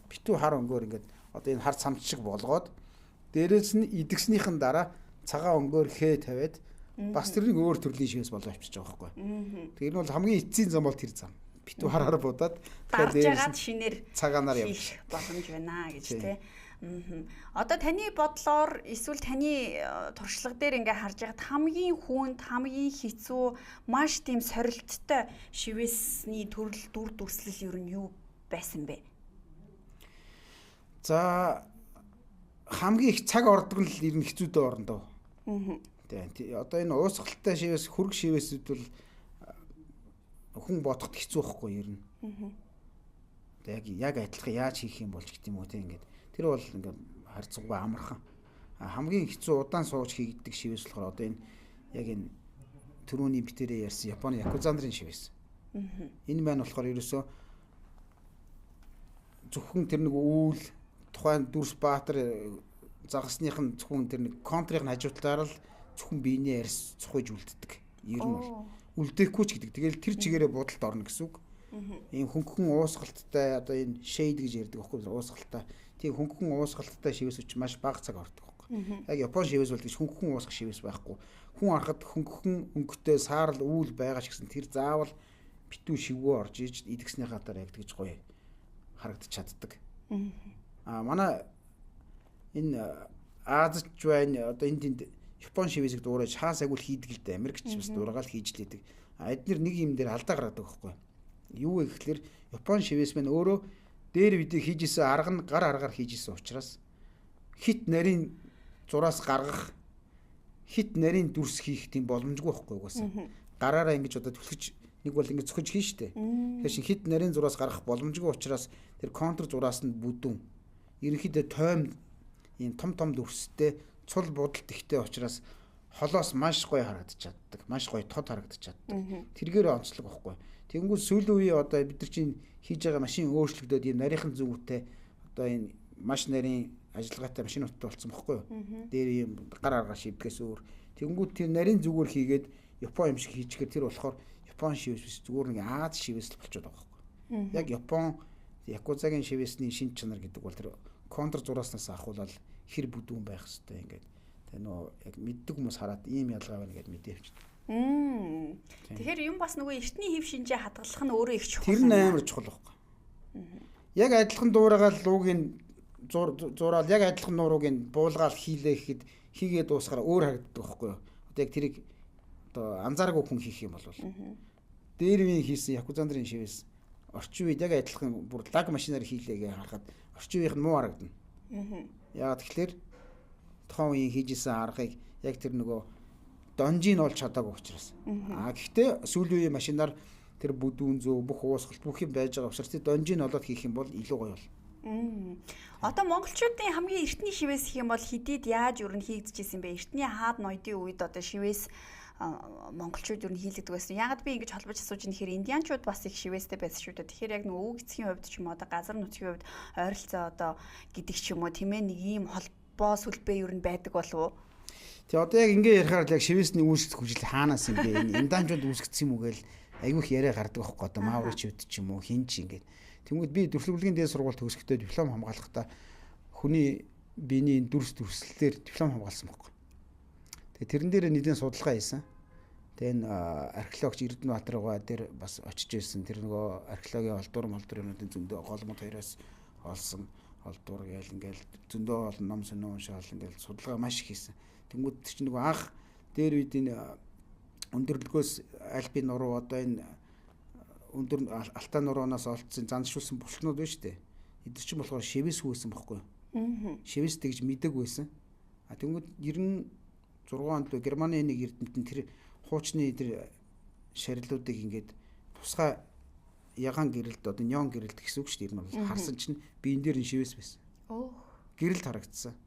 Битүү хар өнгөөр ингээд одоо энэ хар цамц шиг болгоод дээрээс нь идэгснийхэн дараа цагаан өнгөөр хээ тавиад бас тэрнийг өөр төрлийн шивээс болоо авчиж байгаа байхгүй. Тэр нь бол хамгийн эцсийн зам бол тэр зам. Битүү хараар будаад дахиад шинээр цагаанаар явах боломж байна гэж тий. Одоо таны бодлоор эсвэл таны туршлага дээр ингээ харж байгаад хамгийн хүнд, хамгийн хэцүү, маш тийм сорилттой шивээсний төрөл дүр дүрслэл ер нь юу байсан бэ? За хамгийн их цаг ордог нь л ер нь хэцүүдээ орно доо. Тэгээ одоо энэ уусгалтай шивээс хөрг шивээсүүд бол хүн бодоход хэцүү байхгүй ер нь. Яг адилхан яаж хийх юм болж гэдэг юм уу те ингээд. Тэр бол ингээд харьцангуй амархан. Хамгийн хэцүү удаан сууж хийгддэг шивээс болохоор одоо энэ яг энэ түрүүний битэрээ ярьсан Японы якузандрын шивээс. Энэ маань болохоор ерөөсөө зөвхөн тэр нэг үүл тухайн дүрс баатар загасных нь зөвхөн тэр нэг контрын хажуутлаар л зөвхөн биений арьс цухиж үлддэг. Ер нь бол үлдээхгүй ч гэдэг. Тэгэл тэр чигээрээ будалд орно гэсэн үг. Ийм хөнгөн уусгалттай одоо энэ shade гэж ярьдаг байхгүй уусгалттай. Тийм хөнгөн уусгалттай шивээс үуч маш бага цаг ордог байхгүй. Яг Япон шивээс бол гэж хөнгөн уусгах шивээс байхгүй. Хүн харахад хөнгөн өнгөтэй саарл үүл байгаа ч гэсэн тэр заавал битүү шивгөө орж иж идэгснийхаа дараа яг тэгж гоё харагдаж чаддаг. Манай энэ Азч байна одоо энд Япон шивээсийг дуурайж хаас агуул хийдэг л дээ. Америкч бас дуурайгаал хийж лээдэг. Эднэр нэг юм дээр алдаа гаргадаг байхгүй. Юу вэ гэхэлэр Япон шивээс мань өөрөө дээр видео хийжсэн арга нь гар аргаар хийжсэн учраас хит нарийн зураас гаргах хит нарийн дүрс хийх тийм боломжгүй байхгүй угаасаа. Гараараа ингэж одоо түлхэж нэг бол ингэж цохиж хийн штэ. Тэгэхээр шин хит нарийн зураас гаргах боломжгүй учраас тэр контр зураас нь бүдүүн. Ерөнхийдөө тойм ийм том дүрстэй цул будалт ихтэй учраас холоос маш гоё харагдаж чаддаг. Маш гоё тод харагдаж чаддаг. Тэргээр онцлог байхгүй. Тэнгүү сүүлийн үе одоо бид нар чинь хийж байгаа машин өөрчлөгдөөд ийм нарийнхан зүгүүтэй одоо энэ маш нарийн ажиллагаатай машинуудтай болсон байхгүй юу? Дээр ийм гар аргаар шивдгээс өөр. Тэнгүү тэр нарийн зүгээр хийгээд Япон юм шиг хийчихээр тэр болохоор Япон шивээс биш зүгээр нэг Аз шивээс л болчиход байгаа байхгүй. Яг Япон якузагийн шивээсний шин чанар гэдэг бол тэр контр зурааснаас ахуулаад хэр бүдүүн байх хэвээр ингээд тэ нөө яг мэддэг хүмүүс хараад ийм ялгаа байна гэдээ мэдээвч. Тэгэхээр юм бас нөгөө эртний хэв шинжээ хадгалах нь өөрөө их чухал. Тэр нь амар чухал байхгүй. Яг адилхан дуурайгаал луугийн зураал яг адилхан нуруугийн буулгаал хийлээ гэхэд хийгээд дуусахаар өөр харагддаг байхгүй юу. Одоо яг тэрийг одоо анзаараагүй хүн хийх юм бол дээрвийн хийсэн якузандрын шивээс орчин үед яг адилхан бүр лаг машинаар хийлээгээ харахад орчин үеийнх нь муу харагдана. Яагаад тэгэхээр тухайн үеийн хийжсэн аргыг яг тэр нөгөө донжийг олж чадаагүй учраас. Гэхдээ сүүлийн үеийн машинаар тэр бүдүүн зөө бүх уусгалт бүх юм байж байгаа учраас тэр донжийг олоод хийх юм бол илүү гоё бол. Одоо монголчуудын хамгийн эртний шивээс хийх юм бол хэдийд яаж өрн хийгдчихсэн бэ? Эртний хаад ноёдын үед одоо шивээс монголчууд юу хийлэгдэг байсан. Ягаад би ингэж холбож асууж байгаа нэхэр индианчууд бас их шивэстэй байсан шүү дээ. Тэгэхээр яг нөгөө үг эцгийн хувьд ч юм уу одоо газар нутгийн хувьд ойролцоо одоо гэдэг ч юм уу тийм ээ нэг ийм холбоо сүлбээ юу н байдаг болов уу? Тэгээ одоо яг ингэ ярихаар л яг шивэсний үүсэлт хүчил хаанаас юм бэ? Энэ индианчууд үүсгэсэн юм уу гээл айгүйх яриа гардаг байхгүй одоо мауричууд ч юм уу хин ч ингээд. Тэнгүүд би дүрслэглэгийн дээд сургууль төгсөхдөө диплом хамгаалахдаа хүний биений дүрслэлээр диплом хамгаалсан байхгүй. Тэгээ тэрэн дээр нэгэн судалгаа хийсэн. Тэгээ энэ археологч Эрдэнэбаатаргаа дээр бас очиж ирсэн. Тэр нөгөө археологийн олдуурын зөндөө голомт хоёроос олсон олдуур гээл ингээл зөндөө олон ном сонин уншаал ингээл судалгаа маш их хийсэн. Тэнгүүд чинь нөгөө анх дээр үед энэ өндөрлөгөөс альпийн нуруу одоо энэ өндөр алтаа нурууноос олдсон заншуулсан булчнууд байна шүү дээ. Эдгээр чинь болохоор шивэс хөөсөн байхгүй юу? Шивэс тэгж мэдэг байсан. А тэнгүүд 96 онд Германы нэг эрдэмтэн тэр хуучны тэр шарилуудыг ингээд тусгай ягаан гэрэлд одоо нён гэрэлд гэсэн үг шүү дээ. Энэ бол харсан чинь биен дээр нь шивэс байсан. Гэрэлд харагдсан.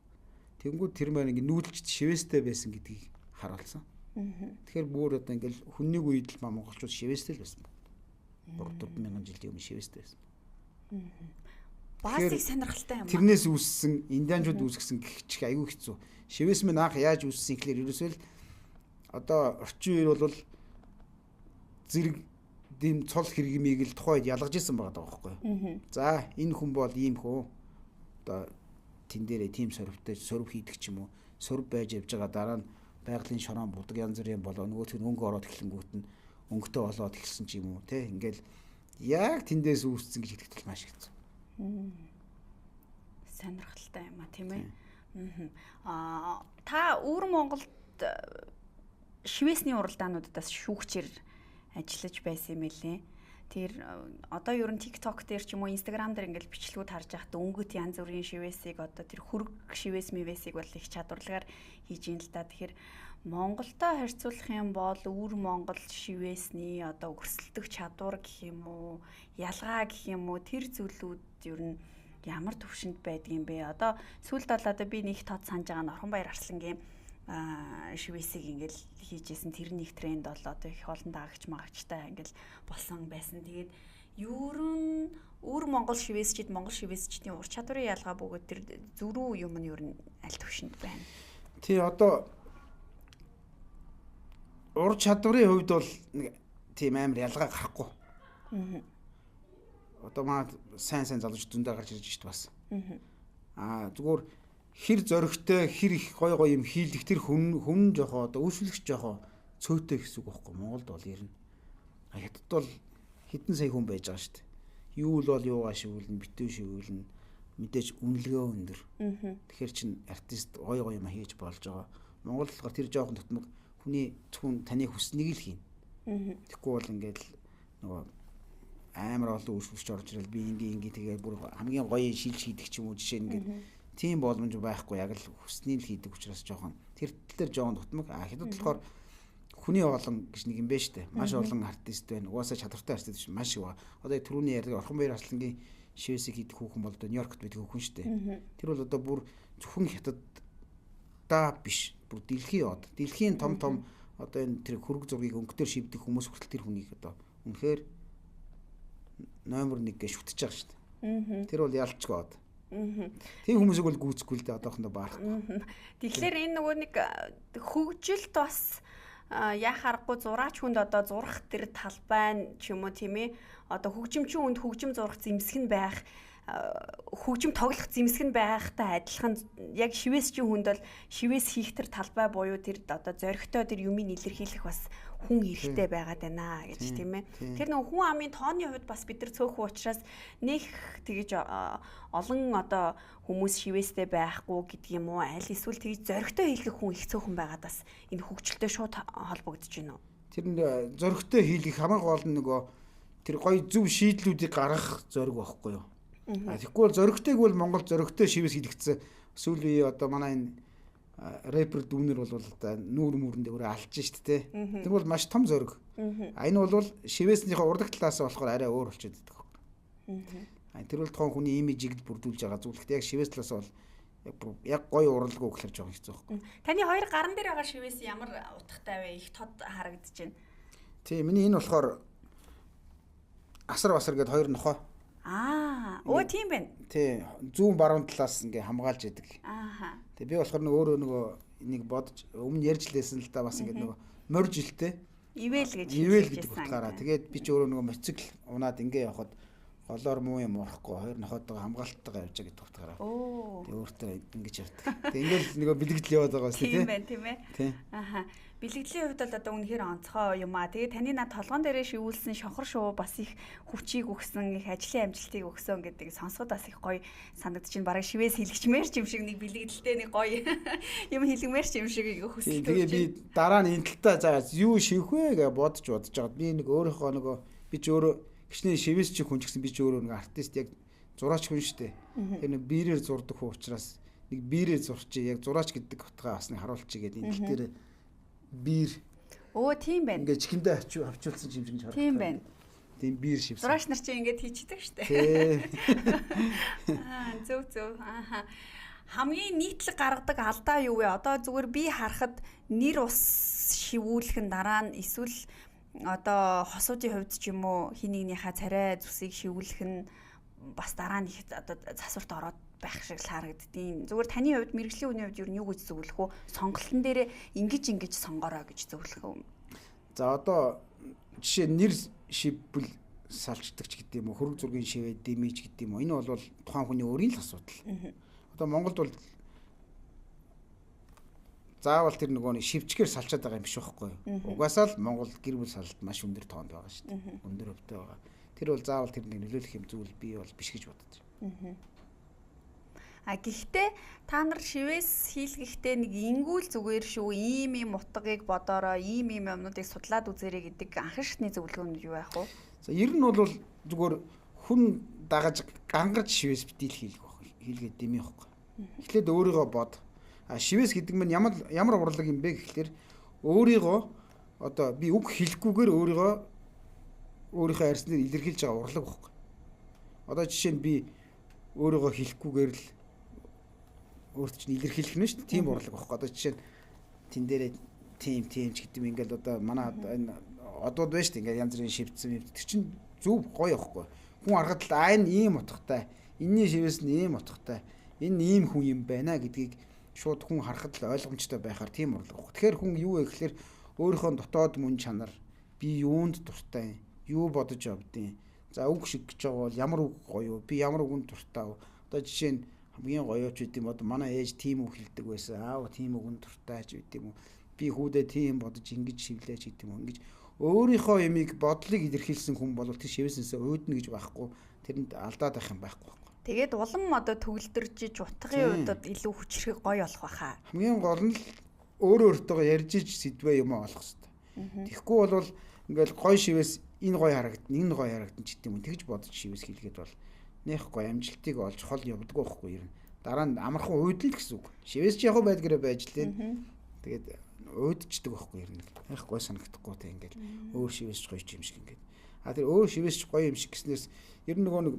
Тэнгүүд тэр маань ингээд нүүдэлч шивэстэй байсан гэдгийг харуулсан. Тэгэхээр бүр одоо ингээд хүннийг үед л монголчууд шивэстэй л байсан. 3-4 жилийн өмнө шивэстэй байсан. Бас их сонирхолтой юм. Тэрнээс үүссэн индианчууд үүсгэсэн гэх чих аюу хэцүү. Шивэс минь анх яаж үүссэн гэхээр ерөөсөө л одоо орчин үеэр бол зэрэг дэм цол хэрэгмийг л тухайд ялгаж исэн байгаа байхгүй юу. За энэ хүн бол ийм хөө одоо тэн дээрээ тим сорвтой сорв хийдэг ч юм уу сорв байж явж байгаа дараа нь байгалийн шороон будаг янз бүрийн болоо нөгөөх нь өнгө ороод эхлэнгүүт нь өнгөтэй болоод эхэлсэн ч юм уу те ингээл яг тэндээс үүссэн гэж хэлэхэд маш хэцүү. Сонирхолтой юм а тийм ээ. Та өвөр Монголд шивэсний уралдаануудаас шүүгчээр ажиллаж байсан юм элэ. Тэр одоо ер нь TikTok дээр ч юм уу Instagram дээр ингээл бичлэгүүд харж байхад өнгөт янз бүрийн шивэсийг одоо тэр хүрэг шивэс мивэсийг бол их чадварлагаар хийж ин л та. Тэгэхээр Монголтой харьцуулах юм бол өвөр Монгол шивэсний одоо өрсөлдөх чадвар гэх юм уу, ялгаа гэх юм уу тэр зүйлүүд ер нь ямар төвшөнд байдгийм бэ? Одоо сүүлд бол одоо би нэг тод санаж байгаа нь Орхонбаяр Арслангийн шивэсийг ингээл хийжсэн тэр нэг тренд бол одоо их олон даагч магчтай ингээл болсон байсан. Тэгээд ер нь өвөр Монгол шивэсчид Монгол шивэсчдийн ур чадварын ялгаа бөгөөд тэр зөрүү юм нь ер нь аль төвшөнд байна? Тий одоо ур чадварын хувьд бол тийм амар ялгаа гарахгүй. Одоо маа сайн залууч зөндөө гарч ирж шít бас. Зүгээр хэр зөрөгтэй хэр их гой юм хийлдэх тэр хүн жоохоо одоо үйлчлэгч жоохоо цөөтэй гэсэн үг байхгүй Монголд бол ернэ. Хятад бол хэдэн сая хүн байж байгаа шүү дээ. Юу л бол юугаа шивүүлнэ, битүү шивүүлнэ. Мэдээж үнэлгээ өндөр. Тэгэхээр чин артист гой юм хийж болж байгаа. Монгол болохоор тэр жоохон тутмаг хүний зөвхөн таны хүснийг л хийн. Тэгэхгүй бол ингээд нөгөө амар олон үйлчлэгч орж ирэл би ингээ тэгээ бүр хамгийн гоё шилж хийдэг ч юм уу жишээ ингээд тийм боломж байхгүй яг л хүснийг л хийдэг учраас жоохон тэр тал дээр жоохон дутмаг. Хятад болохоор хүний олон гэж нэг юм байна штэ. Маш олон артист байна. Угаасаа чадвартай артист биш маш их байна. Одоо түрүүний ярьдаг Орхонбаяр Арслангийн шивэсийг хийдэг хүүхэн бол одоо Нью-Йоркт байдаг хүүхэн штэ. Тэр бол одоо бүр зөвхөн Хятад та биш. Бүр дэлхийн том одоо энэ тэр хөрөг зургийг өнгөтөр шивдэг хүмүүс хүртэл тэр хүнийг одоо үнэхээр номер 1 гэж шүтэж байгаа штэ. Тэр бол ялчгүй одоо. Тийм хүмүүсийг бол гүйцэхгүй л дээ одоохондоо баарах. Тэгэхээр энэ нөгөө нэг хөгжилт бас яа харахгүй зураач хүнд одоо зурах тэр талбай ч юм уу тийм ээ одоо хөгжимчин хүнд хөгжим зурах зэмсэг нь байх хөгжим тоглох зэмсэг нь байхтай адилхан яг шивэсчийн хүнд бол шивэс хийх тэр талбай буюу тэр одоо зоригтой тэр юмыг илэрхийлэх бас хүн эрэхтэй байгаад байна гэж тийм ээ. Тэр нэг хүн амын тооны хувьд бас бид нар цөөхөн учраас нэг тэгэж олон одоо хүмүүс шивэстэй байхгүй гэдэг юм уу аль эсвэл тэгэж зоригтой хийх хүн их цөөхөн байгаад бас энэ хөгжилтэй шууд холбогдож байна уу? Тэр зоригтой хийх хамгийн гол нь нөгөө тэр гоё зөв шийдлүүдийг гаргах зориг байхгүй юу? Тэгэхгүй бол зоригтойг бол Монгол зоригтой шивэс хийлгэсэн. Сүүлийн үе одоо манай энэ рэпер дүүнер бол одоо нүүр мөрөндөө өөрөө алж штэ тэ. Тэр бол маш том зориг. Энэ бол шивэснийхээ урдаг талаас болохоор арай өөр болчиход байдаг. Тэр бол тухайн хүний имижийг бүрдүүлж байгаа зүйл. Гэхдээ яг шивэс талаас бол Яг гоё уралгүй гэхэлэр жоох хэцүү байхгүй. Таны хоёр гаран дээр байгаа шивээс ямар утгатай вэ? Их тод харагдаж байна. Тийм миний энэ болохоор асар гэдэг хоёр нохоо. Оо тийм байна. Тий зүүн баруун талаас ингээ хамгаалж яадаг. Тэгээ би болохоор өөрөө нэг бодож өмнө ярьж лээсэн л да бас ингээ нөгөө морь жилтэй. Ивэл гэдэг утгаараа. Тэгээд би ч өөрөө нөгөө мотоцикл унаад ингээ явхад голоор муу юм урахгүй хоёр нохоотойгоо хамгаалттайгаа явж байгаа гэдэг утгаараа. Тэгээ өөртөө ингэж явдаг. Тэгээ ингээл нөгөө бэлэгдэл яваад байгаа шүү дээ. Тийм байна тийм ээ. Бэлэгдлийн хувьд бол одоо үнэхээр онцгой юм аа. Тэгээ таны над толгон дээрээ шивүүлсэн шонхор шуу бас их хүчийг өгсөн, их ажлын амжилтыг өгсөн гэдэг сонсоход бас их гоё санагдаж байна. Бараг шивээс хэлгчмээр ч юм шиг нэг бэлэгдэлтэй нэг гоё юм хэлгмээр ч юм шиг хөсөлтөж. Тэгээ би дараа нь энэ талтаа заа юу шивэх вэ гэж бодож байгаа. Би нэг өөрийнхөө нөгөө би ч өөрөө гिचний шивээс чи хүн ч гэсэн би ч өөрөө нэг артист яг зураач хүн шүү дээ. Тэр нэг биерээр зурдаг хүн учраас нэг биерээр зурчих яг зураач гэдэг утгаа бас нэг харуулчих гээд энэ тал дээр биер. Оо тийм байна. Ингээ чихэндээ авчулсан юм шиг харагдав. Тийм байна. Тийм биер шивсэн. Зураач нар чи ингээд хийчихдэг шүү дээ. Зөв. Хамгийн нийтлэг гаргадаг алдаа юу вэ? Одоо зүгээр би харахад нэр ус шивүүлэх нь дараа нь эсвэл одоо хосуудын хувьд ч юм уу хин нэгнийхээ царай зүсийг шивүүлэх нь бас дараа нь их одоо засварт ороод байх шиг л харагддیں۔ Зүгээр таны хувьд мэрэгжлийн үний хувьд юу юу гэж зөвлөх үү? Сонголтын дээр ингэж сонгороо гэж зөвлөх үү? За одоо жишээ нэр шивбэл салждаг ч гэдэг юм уу, хөрөг зургийн шивээ дэмэж гэдэг юм уу. Энэ бол тухайн хүний өөрийн л асуудал. Одоо Монголд бол заавал тэр нөгөө шивчгээр салчаад байгаа юм биш байхгүй юу? Угаасаа л Монгол гэр бүл салалт маш өндөр тоонд байгаа шүү дээ. Өндөр өвтэй байгаа. Тэр бол заавал тэр нэг нөлөөлөх юм зүйл би бол биш гэж бодож байна. Гэхдээ та нар шивээс хийлгэхдээ нэг ингүүл зүгээр шүү, ийм утгыг бодороо, ийм юмнуудыг судлаад үзээрэй гэдэг анхан шатны зөвлөгөө нь юу байх вэ? За ер нь бол зүгээр хүн дагаж гангарч шивээс битэл хийлгээд дэмий байхгүй. Эхлээд өөрийгөө бод. Шивээс гэдэг нь ямар урлаг юм бэ гэхэлэр өөрийгөө одоо би үг хэлэхгүйгээр өөрийнхөө арьснаар илэрхийлж байгаа урлаг байхгүй. Одоо жишээ нь би өөрийгөө хэлэхгүйгээр л өөрт чинь илэрхийлэх нь шүү дээ. Тийм урлаг байхгүй. Одоо жишээ нь тэн дээрээ тийм ч гэдэг юм ингээл одоо манай энэ одууд байна шүү дээ. Ингээл янз бүрийн шивцсэн юм. Тэр чинь зөв гоё байхгүй. Хүн харахад л энэ ийм утгатай. Энийний шивээс нь ийм утгатай. Энэ ийм хүн юм байна гэдгийг шууд хүн харахад л ойлгомжтой байхаар тийм урлаг байхгүй. Тэгэхээр хүн юу вэ гэхээр өөрийнхөө дотоод мөн чанар би юунд дуртай, юу бодож явдیں۔ За үг шиг гэж байгаа бол ямар үг гоё, би ямар үгэнд дуртай. Одоо жишээ нь хамгийн гоё ч үгүй юм одоо манай ээж тийм үг хэлдэг байсан. Аав тийм үгэнд дуртай ч үгүй юм уу. Би хүүдээ тийм бодож ингэж шивлээч гэдэг юм. Ингэж өөрийнхөө ямиг бодлыг илэрхийлсэн хүн бол тэр шивээсээс өөднө гэж байхгүй. Тэрэнд алдаад байх юм байхгүй. Тэгээд улам одоо төгөлдөржиж утгын хувьд илүү хүчрэх гоё болох байхаа. Хамгийн гол нь өөртөө ярьж иж сэдвээ юм олох хэрэгтэй. Тэгэхгүй бол ингээл гоё шивээс энэ гоё харагдана, энэ гоё харагдана ч гэдэг юм. Тэгж бодож шивээс хийлгээд бол нэх гоё амжилтыг олж хол явдаггүй байхгүй юм. Дараа нь амархан уйдл гэсэн үг. Шивээс ч яг байдгаараа байж лээ. Тэгээд уйдчдаг байхгүй юм. Нэх гоё санагдахгүй те ингээл өөр шивээс ч гоё юм шиг ингээд. Тэр өөр шивээс ч гоё юм шиг гэснээс ер нь нөгөө нэг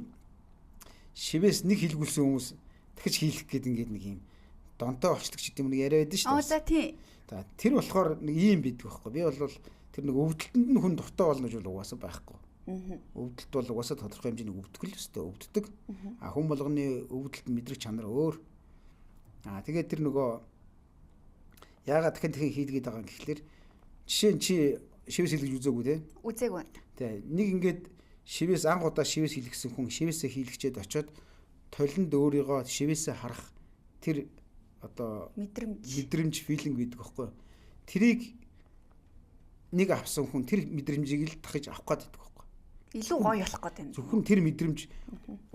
шивээс нэг хэлгүүлсэн хүмүүс дахиж хийлгэх гээд ингээд нэг юм донтой олчдаг ч гэдэг юм нэг яриа байдаг шүү дээ. За тий. За тэр болохоор нэг ийм бидг байхгүй. Би бол тэр нэг өвдөлтөнд нь хүн дуртай болно гэж бол угаасаа байхгүй. Өвдөлт бол угаасаа тодорхой хэмжээний өвдөх л өстэй өвддөг. Хүн болгоны өвдөлт мэдрэх чанар өөр. Тэгээд тэр нөгөө яагаад дахин хийлгээд байгаа юм гэхэлэр жишээ нь чи шивээс хийлгэж үзээгүй те? Үзээгүй. Тэг. Нэг ингээд шивээс анх удаа шивээс хийлгсэн хүн шивээсээ хийлгчээд очиод толинд өөрийгөө шивээсээ харах тэр одоо мэдрэмж филинг гэдэг байхгүй. Тэрийг нэг авсан хүн тэр мэдрэмжийг л дахиж авах гээд байдаг байхгүй. Илүү гоё болох гээд байна. Зөвхөн тэр мэдрэмж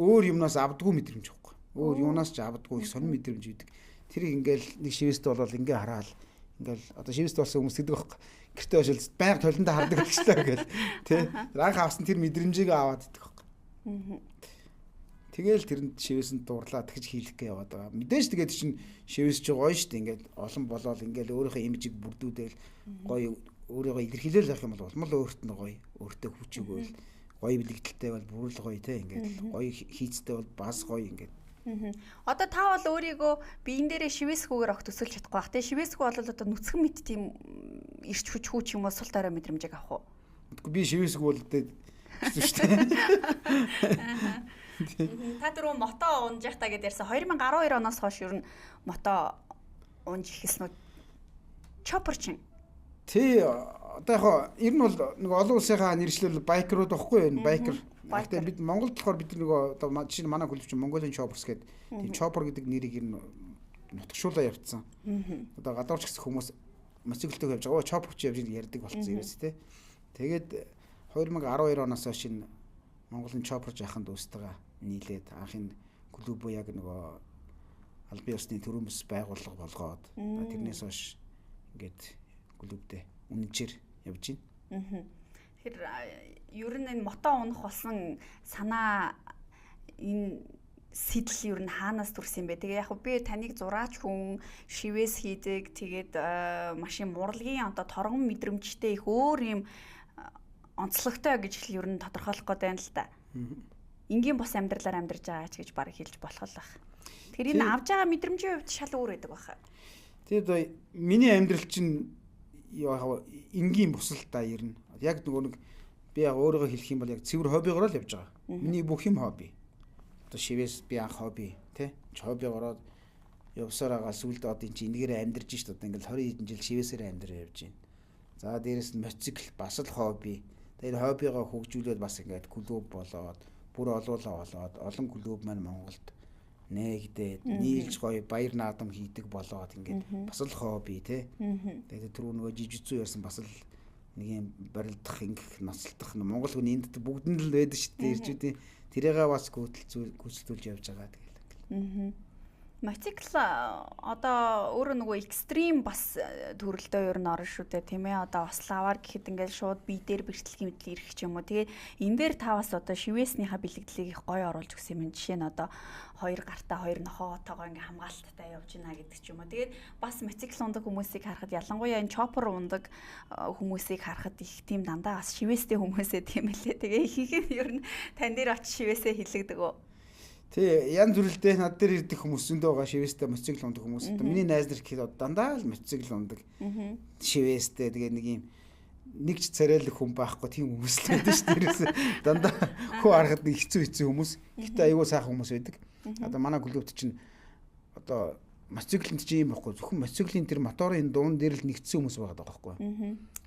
өөр юмнаас авдаггүй мэдрэмж байхгүй. Өөр юунаас ч авдаггүй сонир мэдрэмж үүдэг. Тэрийг ингээл нэг шивээстэй болол ингээ хараал ингээл одоо шивээстэй болсон хүмүүс гэдэг байхгүй. Гэртээ очил байнга толиндоо хардаг гэжтэй гэл тий. Анх авсан тэр мэдрэмжийг аваад идэх байхгүй. Тэгэл тэрэнд шивээсэнд дуурлаа тэгж хийлгэх гээ яваад байгаа. Мэдээж тэгээд чинь шивээс чи гоё штэ ингээд олон болоод ингээд өөрийнхөө имижийг бүрдүүлээл гоё өөрийгөө илэрхийлэл авах юм бол улмал өөрт нь гоё өөртөө хүч өгөөл гоё бэлэгдэлтэй бол бүрэл гоё те ингээд гоё хийцтэй бол бас гоё ингээд Одоо та бол өөрийгөө биен дээрээ шивэсгүүгээр огт төсөлж чадахгүй бах. Тэгээ шивэсгүү бол одоо нүцгэн мэд тийм ирч хүчгүй ч юм уу сул тойроо мэдрэмжийг авах уу? Би шивэсгүү бол дээ шүү дээ. Та түрүү мото унж явах та гэдээ ярьсан. 2012 оноос хойш ер нь мото унж эхэлсэн үү? Chopper чин. Тий одоо яг ер нь бол нэг олон улсынхаа нэршлэл байкерууд байхгүй юу? Байкер. Гэхдээ бид Монголд болохоор бид нөгөө одоо жишээ нь манай клубч Mongolian Choppers гэдэг тийм Chopper гэдэг нэрийг ер нь нутгшуулаа явцсан. Одоо гадуурч гэсэн хүмүүс мотоциклтэй явж байгаа Chopper ч явж ярьдаг болсон ерөөс тий. Тэгээд 2012 оноос хойш энэ Mongoлийн Chopper жаханд үүстэйгээ нийлээд анхын клуб яг нөгөө албан ёсны төрөмс байгууллага болгоод тэрнээс хойш ингээд клубтэй үнэнчээр явж байна. Тэр ер нь энэ мото унах болсон санаа энэ сэтэл ер нь хаанаас төрсөн бэ? Тэгээ яг би таныг зураач хүн шивээс хийдэг. Тэгээд машин мурлагийн одоо торгон мэдрэмжтэй их өөр юм онцлогтой гэж ер нь тодорхойлох гээд байна л да. Энгийн бос амьдралаар амьдарч байгаа ч гэж баг хэлж болох л бах. Тэгэхээр энэ авж байгаа мэдрэмжийн хувьд шал өөр байдаг баха. Тэгээд миний амьдрал чинь яг энгийн бус л та ер нь. Яг нөгөө нэг би яг өөрийгөө хэлэх юм бол яг цэвэр хоббигоор л явж байгаа. Миний бүх юм хобби. Одоо шивээс би анх хобби тий. Хоббигоор явсаар байгаа сүлд одоо энэ чинь энэгээр амьдарч шít одоо ингээл 20 хэдэн жил шивээсээр амьдраа явж байна. За дээрэс нь мотоцикл бас л хобби. Тэгээд хоббигоо хөгжүүлээд бас ингээд клуб болоод бүр олуулаа болоод олон клуб маань Монголд нээгдээд нийлж гоё баяр наадам хийдэг болоод ингээд бас л хобби тий. Тэгээд түрүү нөгөө жижигцүү ярьсан бас л нэг юм барилдах ингэх ноцлдох Монгол хүний энд бүгдэнд л байдаг шүү дээ ирчүүдийн тэрийгээ бас гүйцэлдүүлж явж байгаа тэгэл. Мотоцикл одоо өөрөө нөгөө экстрим бас төрөлтөө ер нь орно шүү дээ тийм ээ. Одоо ославаар гэхэд ингээл шууд бие дээр бэрхтэлгийн мэдлэг ирэх ч юм уу. Тэгээ энэ дээр та бас одоо шивээснийхаа бэлэгдлийг их гоё оруулж өгсөн юм. Жишээ нь одоо хоёр гартаа хоёр нохоотойгоо ингээм хамгаалттай явж гинэ гэдэг ч юм уу. Тэгээд бас мотоцикл ундаг хүмүүсийг харахад ялангуяа энэ chopper ундаг хүмүүсийг харахад их тийм дандаа бас шивээстэй хүмүүсээ тиймэлээ. Тэгээ ихэнх нь ер нь тань дээр очиж шивээсээ хилэгдэг үү? Тий, янз бүрэлдээ над дээр ирдэг хүмүүс зөндөө байгаа шивээстэй мотоцикл ундаг хүмүүс. Миний найз нар гэхэд дандаа л мотоцикл ундаг. Шивээстэй тэгээ нэг юм нэг ч царайлаг хүн байхгүй тийм хүмүүс л байдаг шүү дээ. Дандаа хөө харахад нэг хэцүү хүмүүс. Гэтэ аюул сайхан хүмүүс байдаг. Одоо манай клубт чинь одоо мотоциклэнд чинь юм байхгүй. Зөвхөн мотоциклийн тэр моторын дуун дээр л нэгдсэн хүмүүс байгаа байхгүй.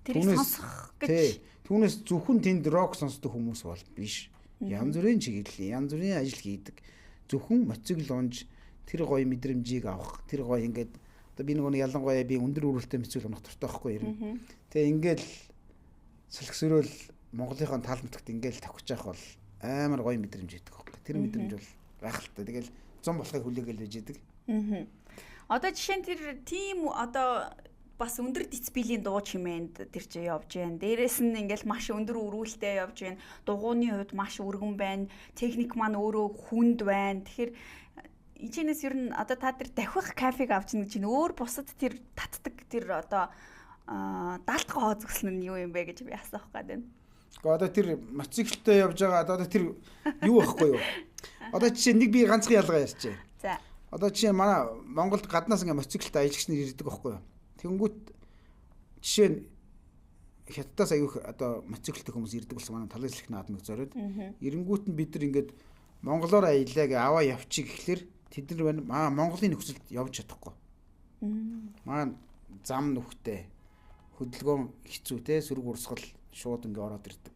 Тэрийг сонсох гэж. Түүнээс зөвхөн тэнд рок сонсдог хүмүүс бол биш. Янз бүрийн чиглэл, янз бүрийн ажил хийдэг. Зөвхөн мотоцикл унж тэр гоё мэдрэмжийг авах, тэр гоё ингээд одоо би нөгөө ялангуяа би өндөр өрүүлтэй мотоцикл унах дуртай байхгүй ер нь. Тэгээ ингээд сэлгсөрөөл Монголынхаа тал нутагт ингээд тавхиж явах бол амар гоё мэдрэмж өгдөг байхгүй. Тэр мэдрэмж бол гайхалтай. Тэгэл 100 болохыг хүлээгээл байж идэг. Одоо жишээ нь тэр тийм одоо бас өндөр децибелийн дуу чимээнд тэр чинь явж байна. Дээрээс нь ингээл маш өндөр өрүүлтэй явж байна. Дугууны хувьд маш өргөн байна. Техник маань өөрөө хүнд байна. Тэгэхээр ичнээс ер нь одоо та тэр давхих кафег авч нэг чинь өөр бусад тэр татдаг тэр одоо даалт гоо зөвслөн нь юу юм бэ гэж би асуух гээд байна. Гэхдээ одоо тэр мотоциклтэй явж байгаа одоо тэр юу байхгүй юу? Одоо жишээ нэг би ганцхан ялгаа ярьчих. За. Одоо жишээ манай Монголд гаднаас ингээ мотоциклтай аялагч нар ирдэг байхгүй юу? Тэнгүүт жишээ нь хятадаас аяух одоо мотоциклтэй хүмүүс ирдэг болсон манай талын хэлэх наадмыг зориод эренгүүт нь бид нар ингээд монголоор аялаа гэ аваа явчих гэхлээр тэд нар байна Монголын нөхцөлд явж чадахгүй. Маань зам нүхтэй хөдөлгөөн хэцүү те сөрөг урсгал шууд ингээ ороод ирдэг.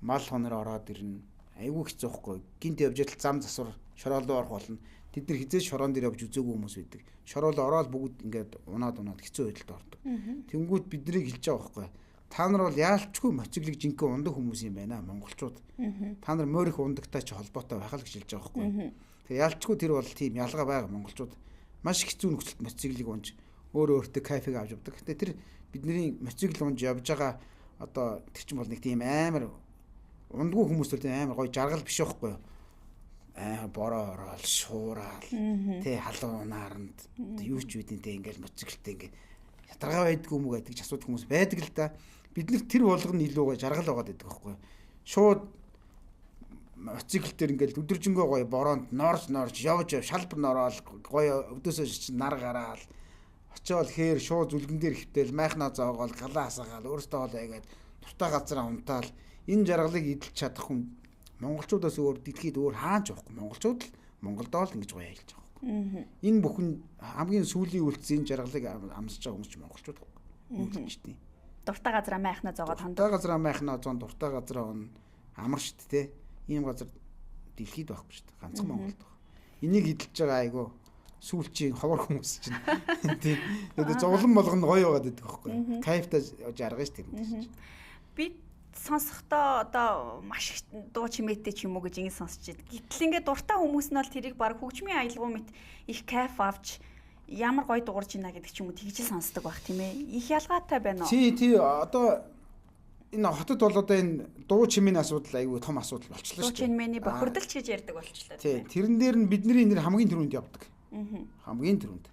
Мал хонор ороод ирнэ. Айгүй хэцүү байхгүй. Гинт явж идэл зам засвар шороолоо орох болно. Тэд нар хизээж шороон дээр явж үзээгүй хүмүүс байдаг. Шороол ороод бүгд ингээд унаад хэцүү байдалд ордог. Тэнгүүд биднийг хэлж байгаа байхгүй. Та нар бол яалчгүй мотоциклыг жинхэнэ ундаг хүмүүс юм байна монголчууд. Та нар морих ундагтай ч холбоотой байх л гэж хэлж байгаа байхгүй. Тэгээ яалчгүй тэр бол тийм ялгаа байгаа монголчууд. Маш хэцүү нөхцөлд мотоциклыг унж өөртөө кайфыг авч явдаг. Тэгээ тэр бидний мотоцикл унж явж байгаа одоо тэр чинь бол нэг тийм амар ундгүй хүмүүс төр тийм амар гоё жаргал биш байхгүй юу? Бороо ороод шуурал тий халуун унааранд юу ч үдэнтэй ингээл мотоциклтэй ингээд ятаргаа байдгүй юм уу гэдэг ч асуудаг хүмүүс байдаг л да. Бид нар тэр болгоно илүү гоё жаргал байгаад байдаг байхгүй юу? Шууд моцикл дээр ингээл өдөржингөө гоё бороонд норж явж шалбар нороол гоё өдөөсөө чинь нар гараал очиод хээр шууд зүлгэн дээр хөвтөл майхнаа зоогоол галаа хасаагаал өөртөө бол ягээд дуртай газараа унтаал энэ жаргалыг эдэлж чадах хүн монголчуудаас өөр дэлхийд өөр хаанч байхгүй монголчууд л Монголдоо л ингэж гоё аялж байгаа байхгүй. Энэ бүхэн хамгийн сүүлийн үйлдэл энэ жаргалыг амсаж байгаа хүмүүс ч монголчууд байхгүй. Үйлдэлчтэй. Дуртай газараа майхнаа зоогоод дуртай газараа майхнаа зоон дуртай газараа он амар штт те. Ийм газар дэлхийд байхгүй штт. Ганцхан Монголд байна. Энийг эдэлж байгаа айгу сүүлчийн ховор хүмүүс чинь тийм. Тэгээд зовлон болгоно гоё байгаад байдаг байхгүй. Кайфтай жаргаж штт юм. Би сонсохдоо одоо маш их дуу чимээтэй ч юм уу гэж ингэ сонсч байна. Гэтэл ингээд дуртай хүмүүс нь бол тэрийг баг хөгжмийн аялгау мэт их кайф авч ямар гоё дуурж ийна гэдэг ч юм уу тэгж сонсдог байх тийм ээ. Их ялгаатай байна уу? Тий одоо энэ хотод бол одоо энэ дуу чимээний асуудал айгүй том асуудал болчихлоо шүү дээ. Дуу чимээний бохирдолч гэж ярьдаг болчихлоо. Тий тэрэн дээр нь бидний энэ хамгийн түрүүнд явдаг. Хамгийн түрүүнд.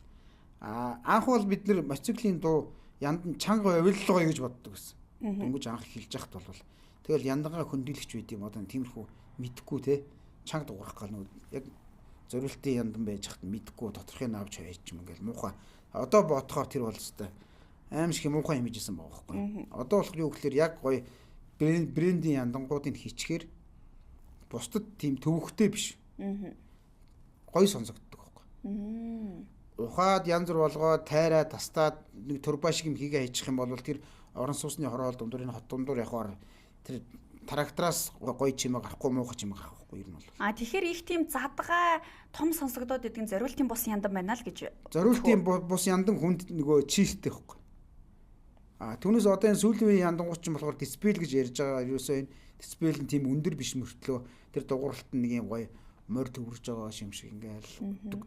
Анх бол бид нэр моциклийн дуу янд нь чанга авиллогоо гэж боддог гэсэн. Дөнгөж анх хэлж яхад бол тэгэл яндангаа хөндөөлөгч байд юм одоо тиймэрхүү мэдхгүй те чанга дуурах гал нөө яг зориултын яндан байж хат мэдхгүй тодорхой навч байж юм ингээл муухай одоо бодохоор тэр бол өстой аимшиг муухай юм ижсэн байгаа байхгүй. Одоо болох юу гэхээр яг гоё брендийн яндангуудыг хийчихээр бусдад тийм төвөгтэй биш. Гоё сонсогддог байхгүй. Ухаад янз бүр болгоод тайраа тастаад нэг турба шиг юм хийгээ хийчих юм бол тэр орон сууцны хороол дундуур энэ хот дундуур явахаар тэр трактораас гоё чимээ гарахгүй муухай чимээ гарахгүй ер нь бол. Тэгэхээр их тийм задгаа том сонсогдоод идэгэн зориултын бус яндан байна л гэж. Зориултын бус яндан хүнд нөгөө чийлтэй байхгүй. Түүнээс одоо энэ сүүлийн яндангууд ч болохоор дисплей гэж ярьж байгаа ерөөсөө энэ дисплей нь тийм өндөр биш мөртлөө тэр дугуйлт нь нэг юм гоё морь төвөрж байгаа юм шиг ингээл дүг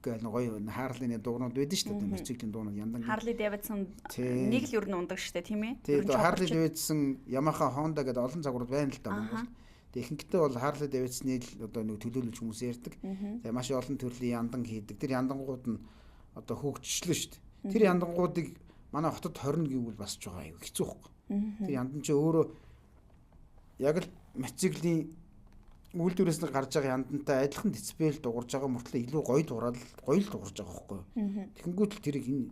гэл гоё хаарлын дуунууд байдаг шүү дээ моциклийн дуунууд яндан Harley Davidson нэг л ер нь ундаг шүү дээ тийм ээ. Тийм Harley Davidson Yamaha Honda гэдэг олон загварууд байна л да Монгол. Ихэнхдээ бол Harley Davidson-ийг л одоо нэг төлөөлөж хүмүүс ярьдаг. Тэгээ маш олон төрлийн яндан хийдэг. Тэр яндангууд нь одоо хөгжчлөө шүү дээ. Тэр яндангуудыг манай хотод 20 гэвэл басж байгаа аюу хэцүү байхгүй. Тэр яндан чи өөрөө яг л моциклийн үйлдвэрээс нь гарч байгаа яндантай адилхан дисплей дуурж байгаа мөртлөө илүү гоё дуурал гоё л дуурж байгаа байхгүй. Тэгэнгүүт л тэрийг энэ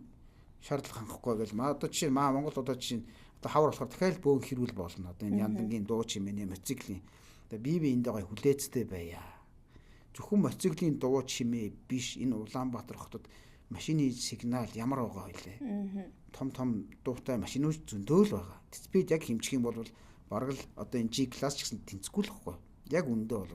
шаардлага хангахгүй гэж одоо жишээ Монгол одоо жишээ одоо хавар болохоор дахиад бөөн хэрүүл болно. Одоо энэ яндангийн дуу чимээний моциклийн одоо бие биендээ гоё хүлээцтэй байя. Зөвхөн моциклийн дуу чимээ биш энэ Улаанбаатар хотод машины сигнал ямар байгаа хэлээ. Том дуутай машинууд зөндөө л байгаа. Дисплейд яг хэмжих юм бол бараг л одоо энэ G class ч гэсэн тэнцэхгүй л байхгүй. Яг үндэ бол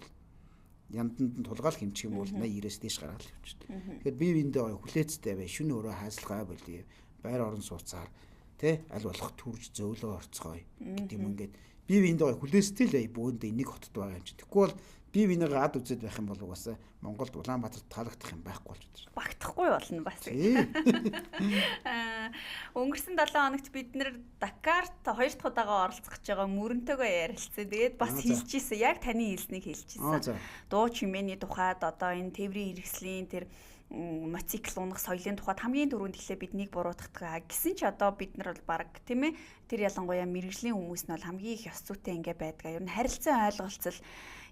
янданд нь тулгаал хэмжих юм бол 80-90-ээс дээш гараад л явчихдаг. Тэгэхээр бие биендээ гоё хүлээцтэй бай, шүн өрөө хаалцгаа болъё, байр орон сууцаар тэ аль болох төрж зөөлөө орцгоё гэдэг юм ингээд бие биендээ гоё хүлээцтэй л бай бөөндөө нэг хотод байгаа юм чи. Тэгэхгүй бол бие биенийгээ ад үзээд байх юм бол угаасаа Монголд Улаанбаатарт таалагдах юм байхгүй болж байна. Багтахгүй болно бас. Өнгөрсөн 7 хоногт бид нэр Дакарт 2 дахь удаага оролцох гэж байгаа мөрөнтэйгөө ярилцсан. Тэгээд бас хэлчихсэн. Яг таны хэлснийг хэлчихсэн. Дуу чимээний тухайд одоо энэ тээврийн хэрэгслийн тэр моцикл унах соёлын тухайд хамгийн түрүүнд эхлээ биднийг буруутгах гэсэн чи одоо бид нар бол баг тийм ээ тэр ялангуяа мэрэгжлийн хүмүүс нь бол хамгийн их ёс зүйтэй ингээ байдаг. Ер нь харилцан ойлголцол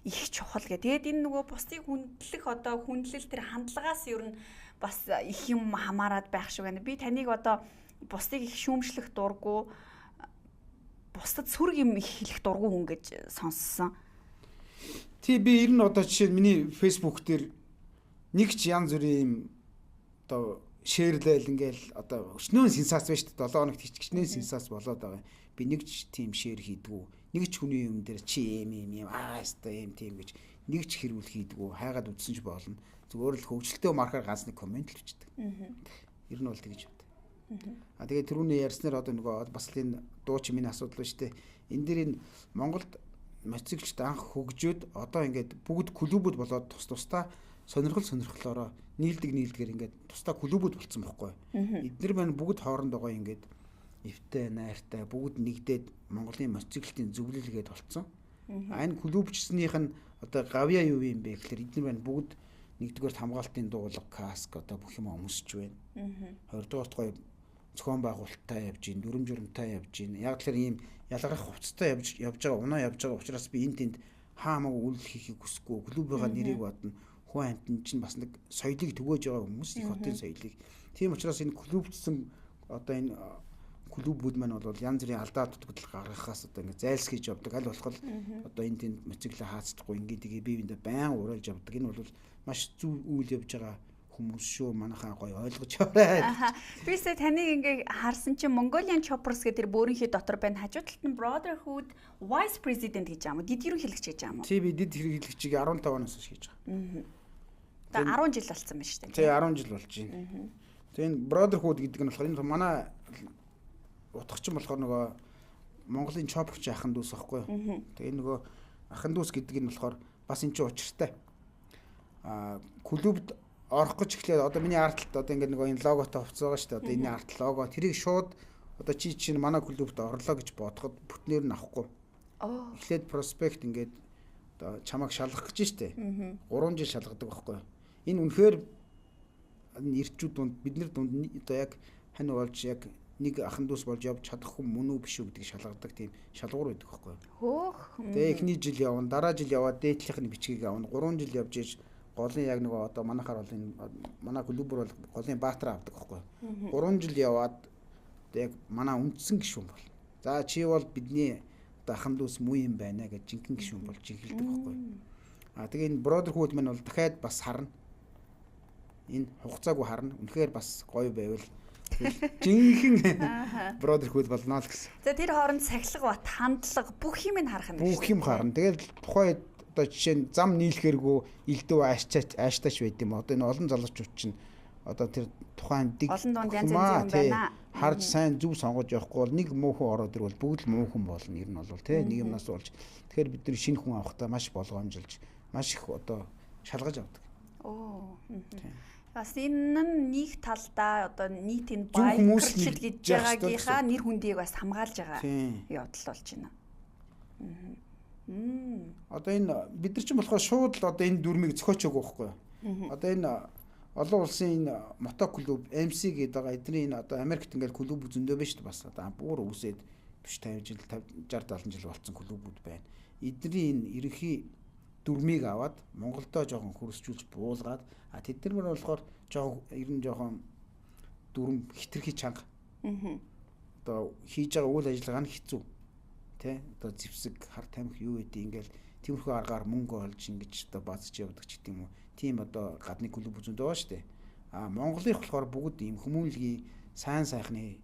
их чухал гэ. Тэгээд энэ нөгөө бусдыг хүндлэх одоо хүндлэл тэр хандлагаас ер нь бас их юм хамаарад байх шиг байна. Би таныг одоо бусдыг их шүүмжлэх дурггүй бусдад сүрэг юм их хэлэх дурггүй хүн гэж сонссон. Тий би ер нь одоо жишээ нь миний Facebook дээр нэг ч янз бүрийн юм одоо шеэрлэл ингээл одоо өчнөө сенсац байна шүү дээ 7 хоногт хичнээн сенсац болоод байгаа. Би нэг ч тийм шеэр хийдгүү. Нэг ч хүний юм дээр чи юм аста юм тийм гэж нэг ч хэрүүл хийдгүү. Хайгаад үдсэн ч болно. Зүгээр л хөвгчлөлтөө маркаар ганц нэг комент л бичдэг. Ер нь бол тэгж байна. Тэгээд түрүүний ярьснаар одоо нөгөө бас л энэ дуу чимээний асуудал ба шүү дээ. Энэ дээр энэ Монголд моциклчд анх хөгжөөд одоо ингээд бүгд клубуд болоод тусдаа сонирхолоороо нийлдэггээр ингээд тусдаа клубуд болцсон байхгүй. Эдгээр маань бүгд хоорондоо ингээд эвтэй найртай бүгд нэгдээд Монголын моциклтын зөвлөлгээд болцсон. Энэ клубчснийх нь одоо гавья юу юм бэ гэхээр эдгээр маань бүгд нэгдүгээр хамгаалтын дуулга каск одоо бүх юм өмсөж байна. Хоёрдугаарт гоё зохион байгуулалтаа явж гин, дүрм журамтаа явж гин. Яг тэгэхээр ийм ялгарх хувцастай явж байгаа, унаа явж байгаа учраас би энд тэнд хаамаг үйл хийхийг хүсэхгүй клубийнхаа нэрийг бодно. Хүн амтэн чинь бас нэг соёлыг төгөөж байгаа хүмүүс их хотын соёлыг. Тийм учраас энэ клубчсан одоо энэ клубүүд маань бол янз бүрийн алдаа дутагдал гаргахаас одоо ингэ зайлсхийж явдаг. Аль болох одоо энэ тэнд мотоциклээ хаацдаггүй ингэ тэгээ бие биендээ баян уриалж явдаг. Энэ бол маш зөв үйл явж байгаа хүмүүс шүү. Манайхаа гоё ойлгож яваа. Бисээ таныг ингээ харсан чинь Mongolian Choppers гэдэг тэр бөөрийнхээ дотор байна. Хажуу талд нь Brotherhood Vice President гэж байгаа юм уу? Дид ерөнхийлөгч гэж байгаа юм уу? Тийм дид хэрэглэгчийг 15 оноос хойш хийж байгаа. За 10 жил болсон байна шүү дээ. Тийм 10 жил болж байна. Тэгээ энэ Brotherhood гэдэг нь болохоор энэ манай утгачин болохоор нөгөө Монголын Chopperч ахын дүүс байхгүй юу? Тэгээ нөгөө ахын дүүс гэдэг нь болохоор бас эн чинь учиртай. Клубд орох гэж эхлээд одоо миний арт талд одоо ингэ нөгөө энэ логотой хувцас байгаа шүү дээ. Одоо энэ арт лого тэрийг шууд одоо чи чинь манай клубт орлоо гэж бодоход бүтнээр нь авахгүй. Эхлээд проспект ингээд одоо чамайг шалгах гэж штэ. 3 жил шалгадаг байхгүй юу? Энэ үнэхээр эрчүүд дунд бидний дунд одоо яг хань болж яг нэг ахын дүүс болж явж чадах хүн мөн үү биш үү гэдгийг шалгадаг тийм шалгуур байдаг байхгүй юу? Хөөх. Тэгээ эхний жил явна, дараа жил яваад дээдлийнхний бичгийг авна, 3 жил явж иж голын яг нөгөө одоо манайхаар бол энэ манай клубөр бол голын баатар авдаг байхгүй юу? 3 жил яваад яг манай үндсэн гишүүн бол. За чи бол бидний одоо ахын дүүс муу юм байна гэж жинхэнэ гишүүн болж эхэлдэг байхгүй юу? Тэгээ энэ Brotherhood маань бол дахиад бас харна. Энэ хугацаагүй харна. Үнэхээр бас гоё байвал жинхэнэ Brotherhood болно л гэсэн. За тэр хооронд сахилга бат хандлага бүх юм нь харах юм байна. Бүх юм харна. Тэгэл тухайн одоо жишээ нь зам нийлэхэргүй элдв ааштай байд юм. Одоо энэ олон залуучууд чинь одоо тэр тухайн дэг олон дунд янз янз юм байна. Харж сайн зөв сонгож явахгүй бол нэг муу хүн ороод ирвэл бүгд л муу хүн болно. Ер нь бол тий нэг юмнаас болж. Тэгэхээр бид нар шинэ хүн авахдаа маш болгоомжилж маш их одоо шалгаж авдаг. Бас энэ нь нэг талдаа одоо нийтийн байкерчд гэж байгаагийнхаа нэр хүндийг бас хамгаалж байгаа явдал болж байна. Одоо энэ бид нар ч болохоор шууд л одоо энэ дүрмийг зохиоч өгөө байхгүй юу? Одоо энэ олон улсын энэ мотоклуб MC гэдэг байгаа эдний энэ одоо Америкт ингээл клуб зөндөө байна шүү дээ бас одоо бүр үсээд биш 50 жил 60 70 жил болсон клубүүд байна. Эдний энэ ерөнхий дүрмийг аваад Монголдоо жоохон хөрсжүүлж буулгаад тэд нар болохоор жоохон дүрм хитрхи чанга. Одоо хийж байгаа үйл ажиллагаа нь хэцүү. Тэ одоо зэвсэг хар тамхи юу гэдэг ингээл тиймэрхүү аргаар мөнгө олж ингэж одоо базж явдаг ч гэдэм үү. Тийм одоо гадны клуб зөндөө байгаа шүү дээ. Монголынх болохоор бүгд ийм хүмүүнлэгийн сайн сайхны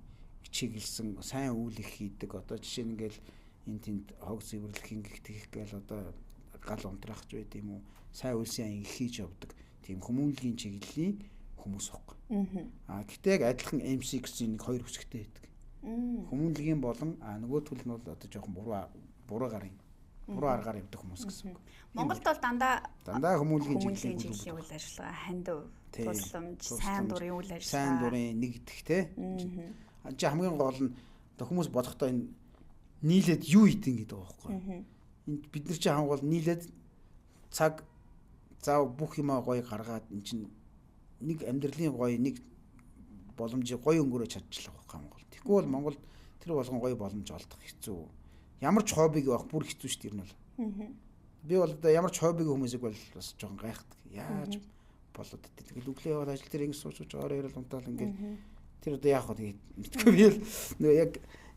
чиглэлсэн сайн үйл их хийдэг. Одоо жишээ нь ингээл энэ тэнд хог цэвэрлэх ингэх гээл одоо гал унтраах ч байд юм уу. Сайн үйлсийн аян их хийж явдаг. Тийм хүмүүнлэгийн чиглэлийн хүмүүс байхгүй. Гэхдээ яг адилхан MC гэсэн нэг хоёр хүчтэй байдаг. Хүмүүнлэгийн болон нөгөө төл нь бол одоо жоохон буруу аргаар явдаг хүмүүс гэсэн үг. Монголд бол дандаа хүмүүнлэгийн чиглэлийн үйл ажиллагаа ханд тусламж сайн дурын үйл ажиллагаа сайн дурын нэгдэх те. Чи хамгийн гол нь одоо хүмүүс бодохдоо энэ нийлээд юу хийдин гэдэг байгаа байхгүй. Энд бид нар чи хангуул нийлээд цаг зав бүх юмаа гоё гаргаад эн чин нэг амьдралын гоё нэг боломжийг гоё өнгөрөө чадчихлаа байхгүй Монгол. Тэгэхгүй бол Монгол тэр болгон гоё боломж олдох хэцүү. Ямар ч хоббиг байх бүр хэцүү шүү дээ ер нь бол. Би бол одоо ямар ч хоббиг хүмүүсийг бол бас жоохон гайхдаг. Яаж болоод тэгэл өглөө яваад ажил дээр ингэ сууж орой ярил унтаал ингээд тэр одоо яах вэ мэдгүй би л нөгөө яг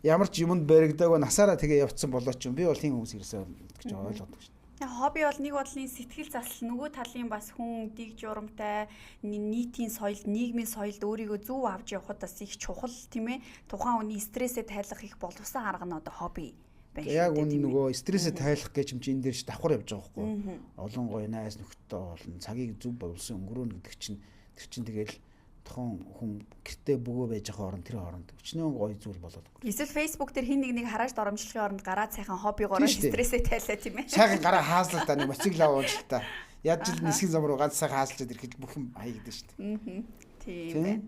ямар ч юмд баригдаагүй насаараа тэгээ явцсан болоо ч юм би бол тийм хүмүүс ирсэн гэж ойлгодог шүү. Хобби бол нэг бодлын сэтгэл засал нөгөө талын бас хүн дэг журамтай нийтийн соёлд нийгмийн соёлд өөрийгөө зөв авч явахад бас их чухал тийм ээ. Тухайн хүний стрессээ тайлах их боловсон арга нь одоо хобби байна. Яг үнэ нөгөө стрессээ тайлах гэж юм чи энэ дээр ч давхар явж байгаа байхгүй. Олон гоё найз нөхдөд олон цагийг зөв боловсон өнгөрөөнө гэдэг чинь тэр чинь тэгэл тохон хүн гэртээ бөгөө байж байгаа орон тэр хооронд өчнөө гоё зүйл болоод. Эсвэл Facebook дээр хин нэг харааж доромжлохын оронд гараад сайхан хоббигоор стрессээ тайлаа тийм ээ. Сайхан гараа хааллаа та нэг мотоцикл аваад та. Яаж жил нисгэн замруу ганц сайхан хаалчаад ирэхэд бүх юм хаягдсан шүү дээ. Тийм ээ.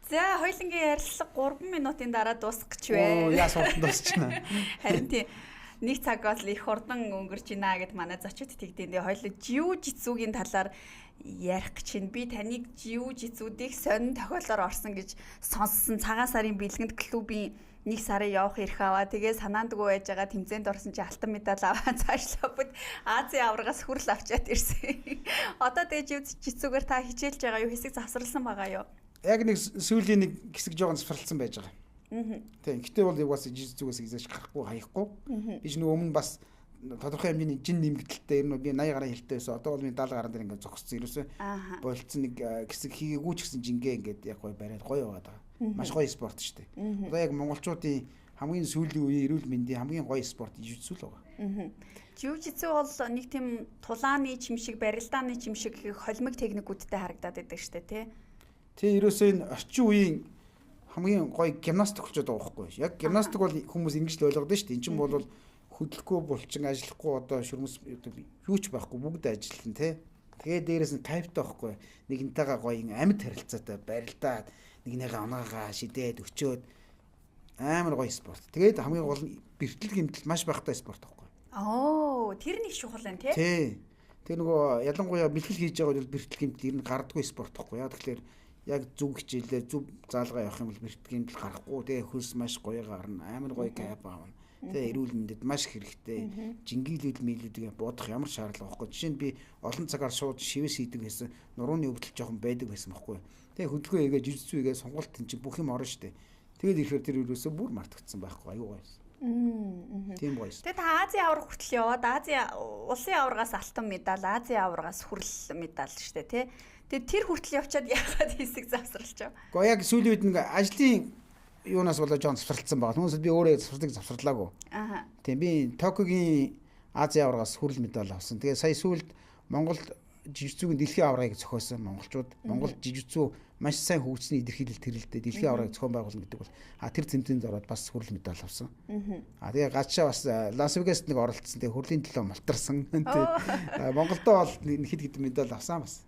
За хоёулангийн ярилцлага 3 минутын дараа дуусах гэж байна. Яа суултан дуусчихна. Харин тийм нэг цагаас л их хурдан өнгөрч байна гэд манай зочид тэгдэндээ хоёул жиу-житсугийн талаар ярих гэж байна. Би таныг жиу-житсүүдийг сонин тохиолоор орсон гэж сонссон. Цагаан сарын бэлгэнд клубийн 1 сарын явах ирэх аваа тэгээ санаандгүй байж байгаа тэмцээнд орсон чи алтан медаль аваа цаашлаа бүд Азийн аваргаас хүрл авчаад ирсэн. Одоо тэгээ жицүүгээр та хичээлж байгаа юу хэсэг завсарласан байгаа юу? Яг нэг сүүлийн нэг хэсэг жоохон завсарласан байж байгаа. Тийм. Гэтэ бол угаасаа жицүүгээс изэж гарахгүй хаяхгүй. Би ч нэг өмнө бас тодорхой хэмжээний жин нэмэгдэлтэй ер нь би 80 гаруй хэлтэй байсан. Одоо бол би 70 гаруй дээр ингээд зогссон ерөөсөө. Болцсон нэг хэсэг хийгээгүй ч гэсэн жингээ ингээд яг гоё бариад гоё яваад байгаа. Маш гоё спорт шүү дээ. Одоо яг монголчуудын хамгийн сүүлийн үеийн эрүүл мэндийн хамгийн гоё спорт жижигцүү л байгаа. Жижигцүү бол нэг тийм тулааны чимшиг, барилдааны чимшиг холимог техникүүдтэй харагдаад байдаг шүү дээ, тий. Тий, ерөөсөө энэ орчин үеийн хамгийн гоё гимнастик болчиход байгаа байхгүй. Яг гимнастик бол хүмүүс ингэж л ойлгоод шүү дээ. Энд чинь бол хөдөлгөхгүй булчин ажиллахгүй одоо шүрмэс юу ч байхгүй бүгд ажиллана тий. Тэгээ дээрээс нь кайфтай байхгүй. Нэгнтэйгээ гоё амьд харилцаатай барилдаад нэгнийгээ оноогаа шидээд өчөөд амар гоё спорт. Тэгээд хамгийн гол нь бэртэл гэмтэл маш багтай спорт байхгүй. Тэр нэг чухал байна тий. Тий. Тэр нөгөө ялангуяа бэлтгэл хийж байгаа бол бэртэл гэмтэл ер нь гардаггүй спорт байхгүй. Яг тэгэхээр яг зүг хичээлээ зүг заалгаа явах юм бол бэртэл гэмтэл гарахгүй. Тэгээ хөрс маш гоё гарна. Амар гоё кайф аавна. Тэгээ эрүүл мэндэд маш хэрэгтэй. Жингийлэл мэлүүдийг бодох ямар шаардлага байхгүй. Жишээ нь би олон цагаар шууд шивээс хийдэг гэсэн нурууны өвдөл жоохон байдаг байсан байхгүй. Тэгээ хөдөлгөөн хийгээ жижигцүү хийгээ сонголт чинь бүх юм орно штэ. Тэгээд ирэхээр тэр ерөөсөө бүр мартагдсан байхгүй. Аюу гоё. Тийм гоё. Тэгээ та Азийн аварга хүртэл яваад Азийн улсын аваргаас алтан медаль, Азийн аваргаас хүрэл медаль штэ тий. Тэгээ тэр хүртэл явчаад яагаад хэсэг завсарлаж байгаа. Гэхдээ яг сүүлийн үед нэг ажлын юунаас болоо жоон завсарлсан байгаа. Түүнээс би өөрөө завсарлаагүй. Тийм би Токиогийн Азийн аваргаас хүрэл медаль авсан. Тэгээ сая сүүлд Монголд жижигцүүгийн дэлхийн аваргыг зохиосон монголчууд. Монгол жижигцүү маш сайн хөгжсөний илэрхийлэл тэрэлдэ дэлхийн аваргыг зохион байгуулна гэдэг бол тэр цэмцээнд ороод бас хүрэл медаль авсан. Тэгээ гачаа бас Лас Вегаст нэг оролцсон. Тэгээ хүрлийн төлөө малтарсан. Монголдоо бол хэд хэдэн медаль авсан бас.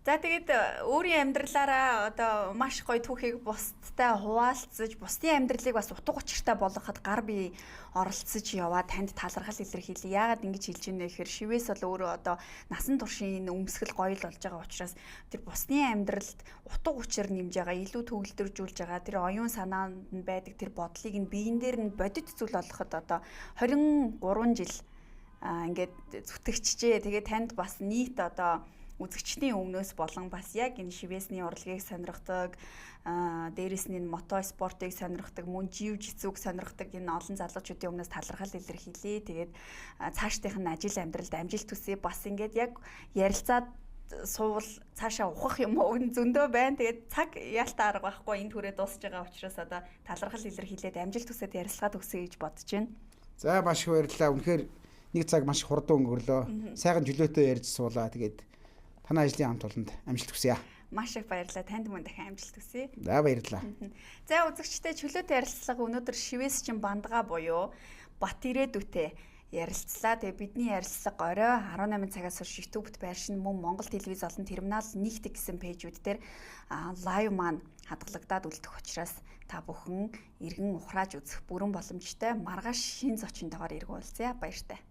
За тэгээд өөрийн амьдралаараа одоо маш гоё түүхийг бусдтай хуваалцаж, бусдын амьдралыг бас утга учиртай болгоход гар бие оролцож яваа танд талархал илэрхийлээ. Яагаад ингэж хэлжийнэ гэхээр шивээс бол өөрөө одоо насан туршийн өмсгөл гоё л болж байгаа учраас тэр бусдын амьдралд утга учир нэмж байгаа, илүү төгөлдржүүлж байгаа, тэр оюун санаанд нь байдаг тэр бодлыг нь биен дээр нь бодит зүйл болгоход одоо 23 жил ингээд зүтгэжчээ. Тэгээд танд бас нийт одоо үзэгчдийн өмнөөс болон бас яг энэ шивээсний урлагийг сонирхдаг, дээрэс нь мото спортыг сонирхдаг, мөн жив жицүүг сонирхдаг энэ олон залуучуудын өмнөөс талархал илэрхийлье. Тэгээд цаашдынх нь ажил амьдралд амжилт хүсье. Бас ингээд яг ярилцаад суувал цаашаа ухах юм уу зөндөө байна. Тэгээд цаг яалтаа арга байхгүй энэ түрээ дуусж байгаа учраас одоо талархал илэрхийлээд амжилт хүсээд ярилцлага төгсөе гэж бодож байна. За маш их баярлалаа. Үнэхээр нэг цаг маш хурдан өнгөрлөө. Сайхан чөлөөтэй ярьж суулаа. Тэгээд танай ажлын хамт олонд амжилт хүсье. Маш их баярлалаа. Танд мөн дахин амжилт хүсье. За баярлалаа. За үзэгчдээ чөлөөтэй ярилцлага өнөөдөр шивээс чин бандгаа буюу Бат ирээдүйтэй ярилцлаа. Тэгээ бидний ярилцлага орой 18 цагаас хойш YouTube-д байршин мөн Монгол телевиз олон терминал нэгтгэх гэсэн пэйжүүд дээр лайв маань хадгалагдаад үлдэх учраас та бүхэн эргэн ухрааж үзэх бүрэн боломжтой. Маргааш шинэ зочинтойгоор эргүүлцгээе. Баяртай.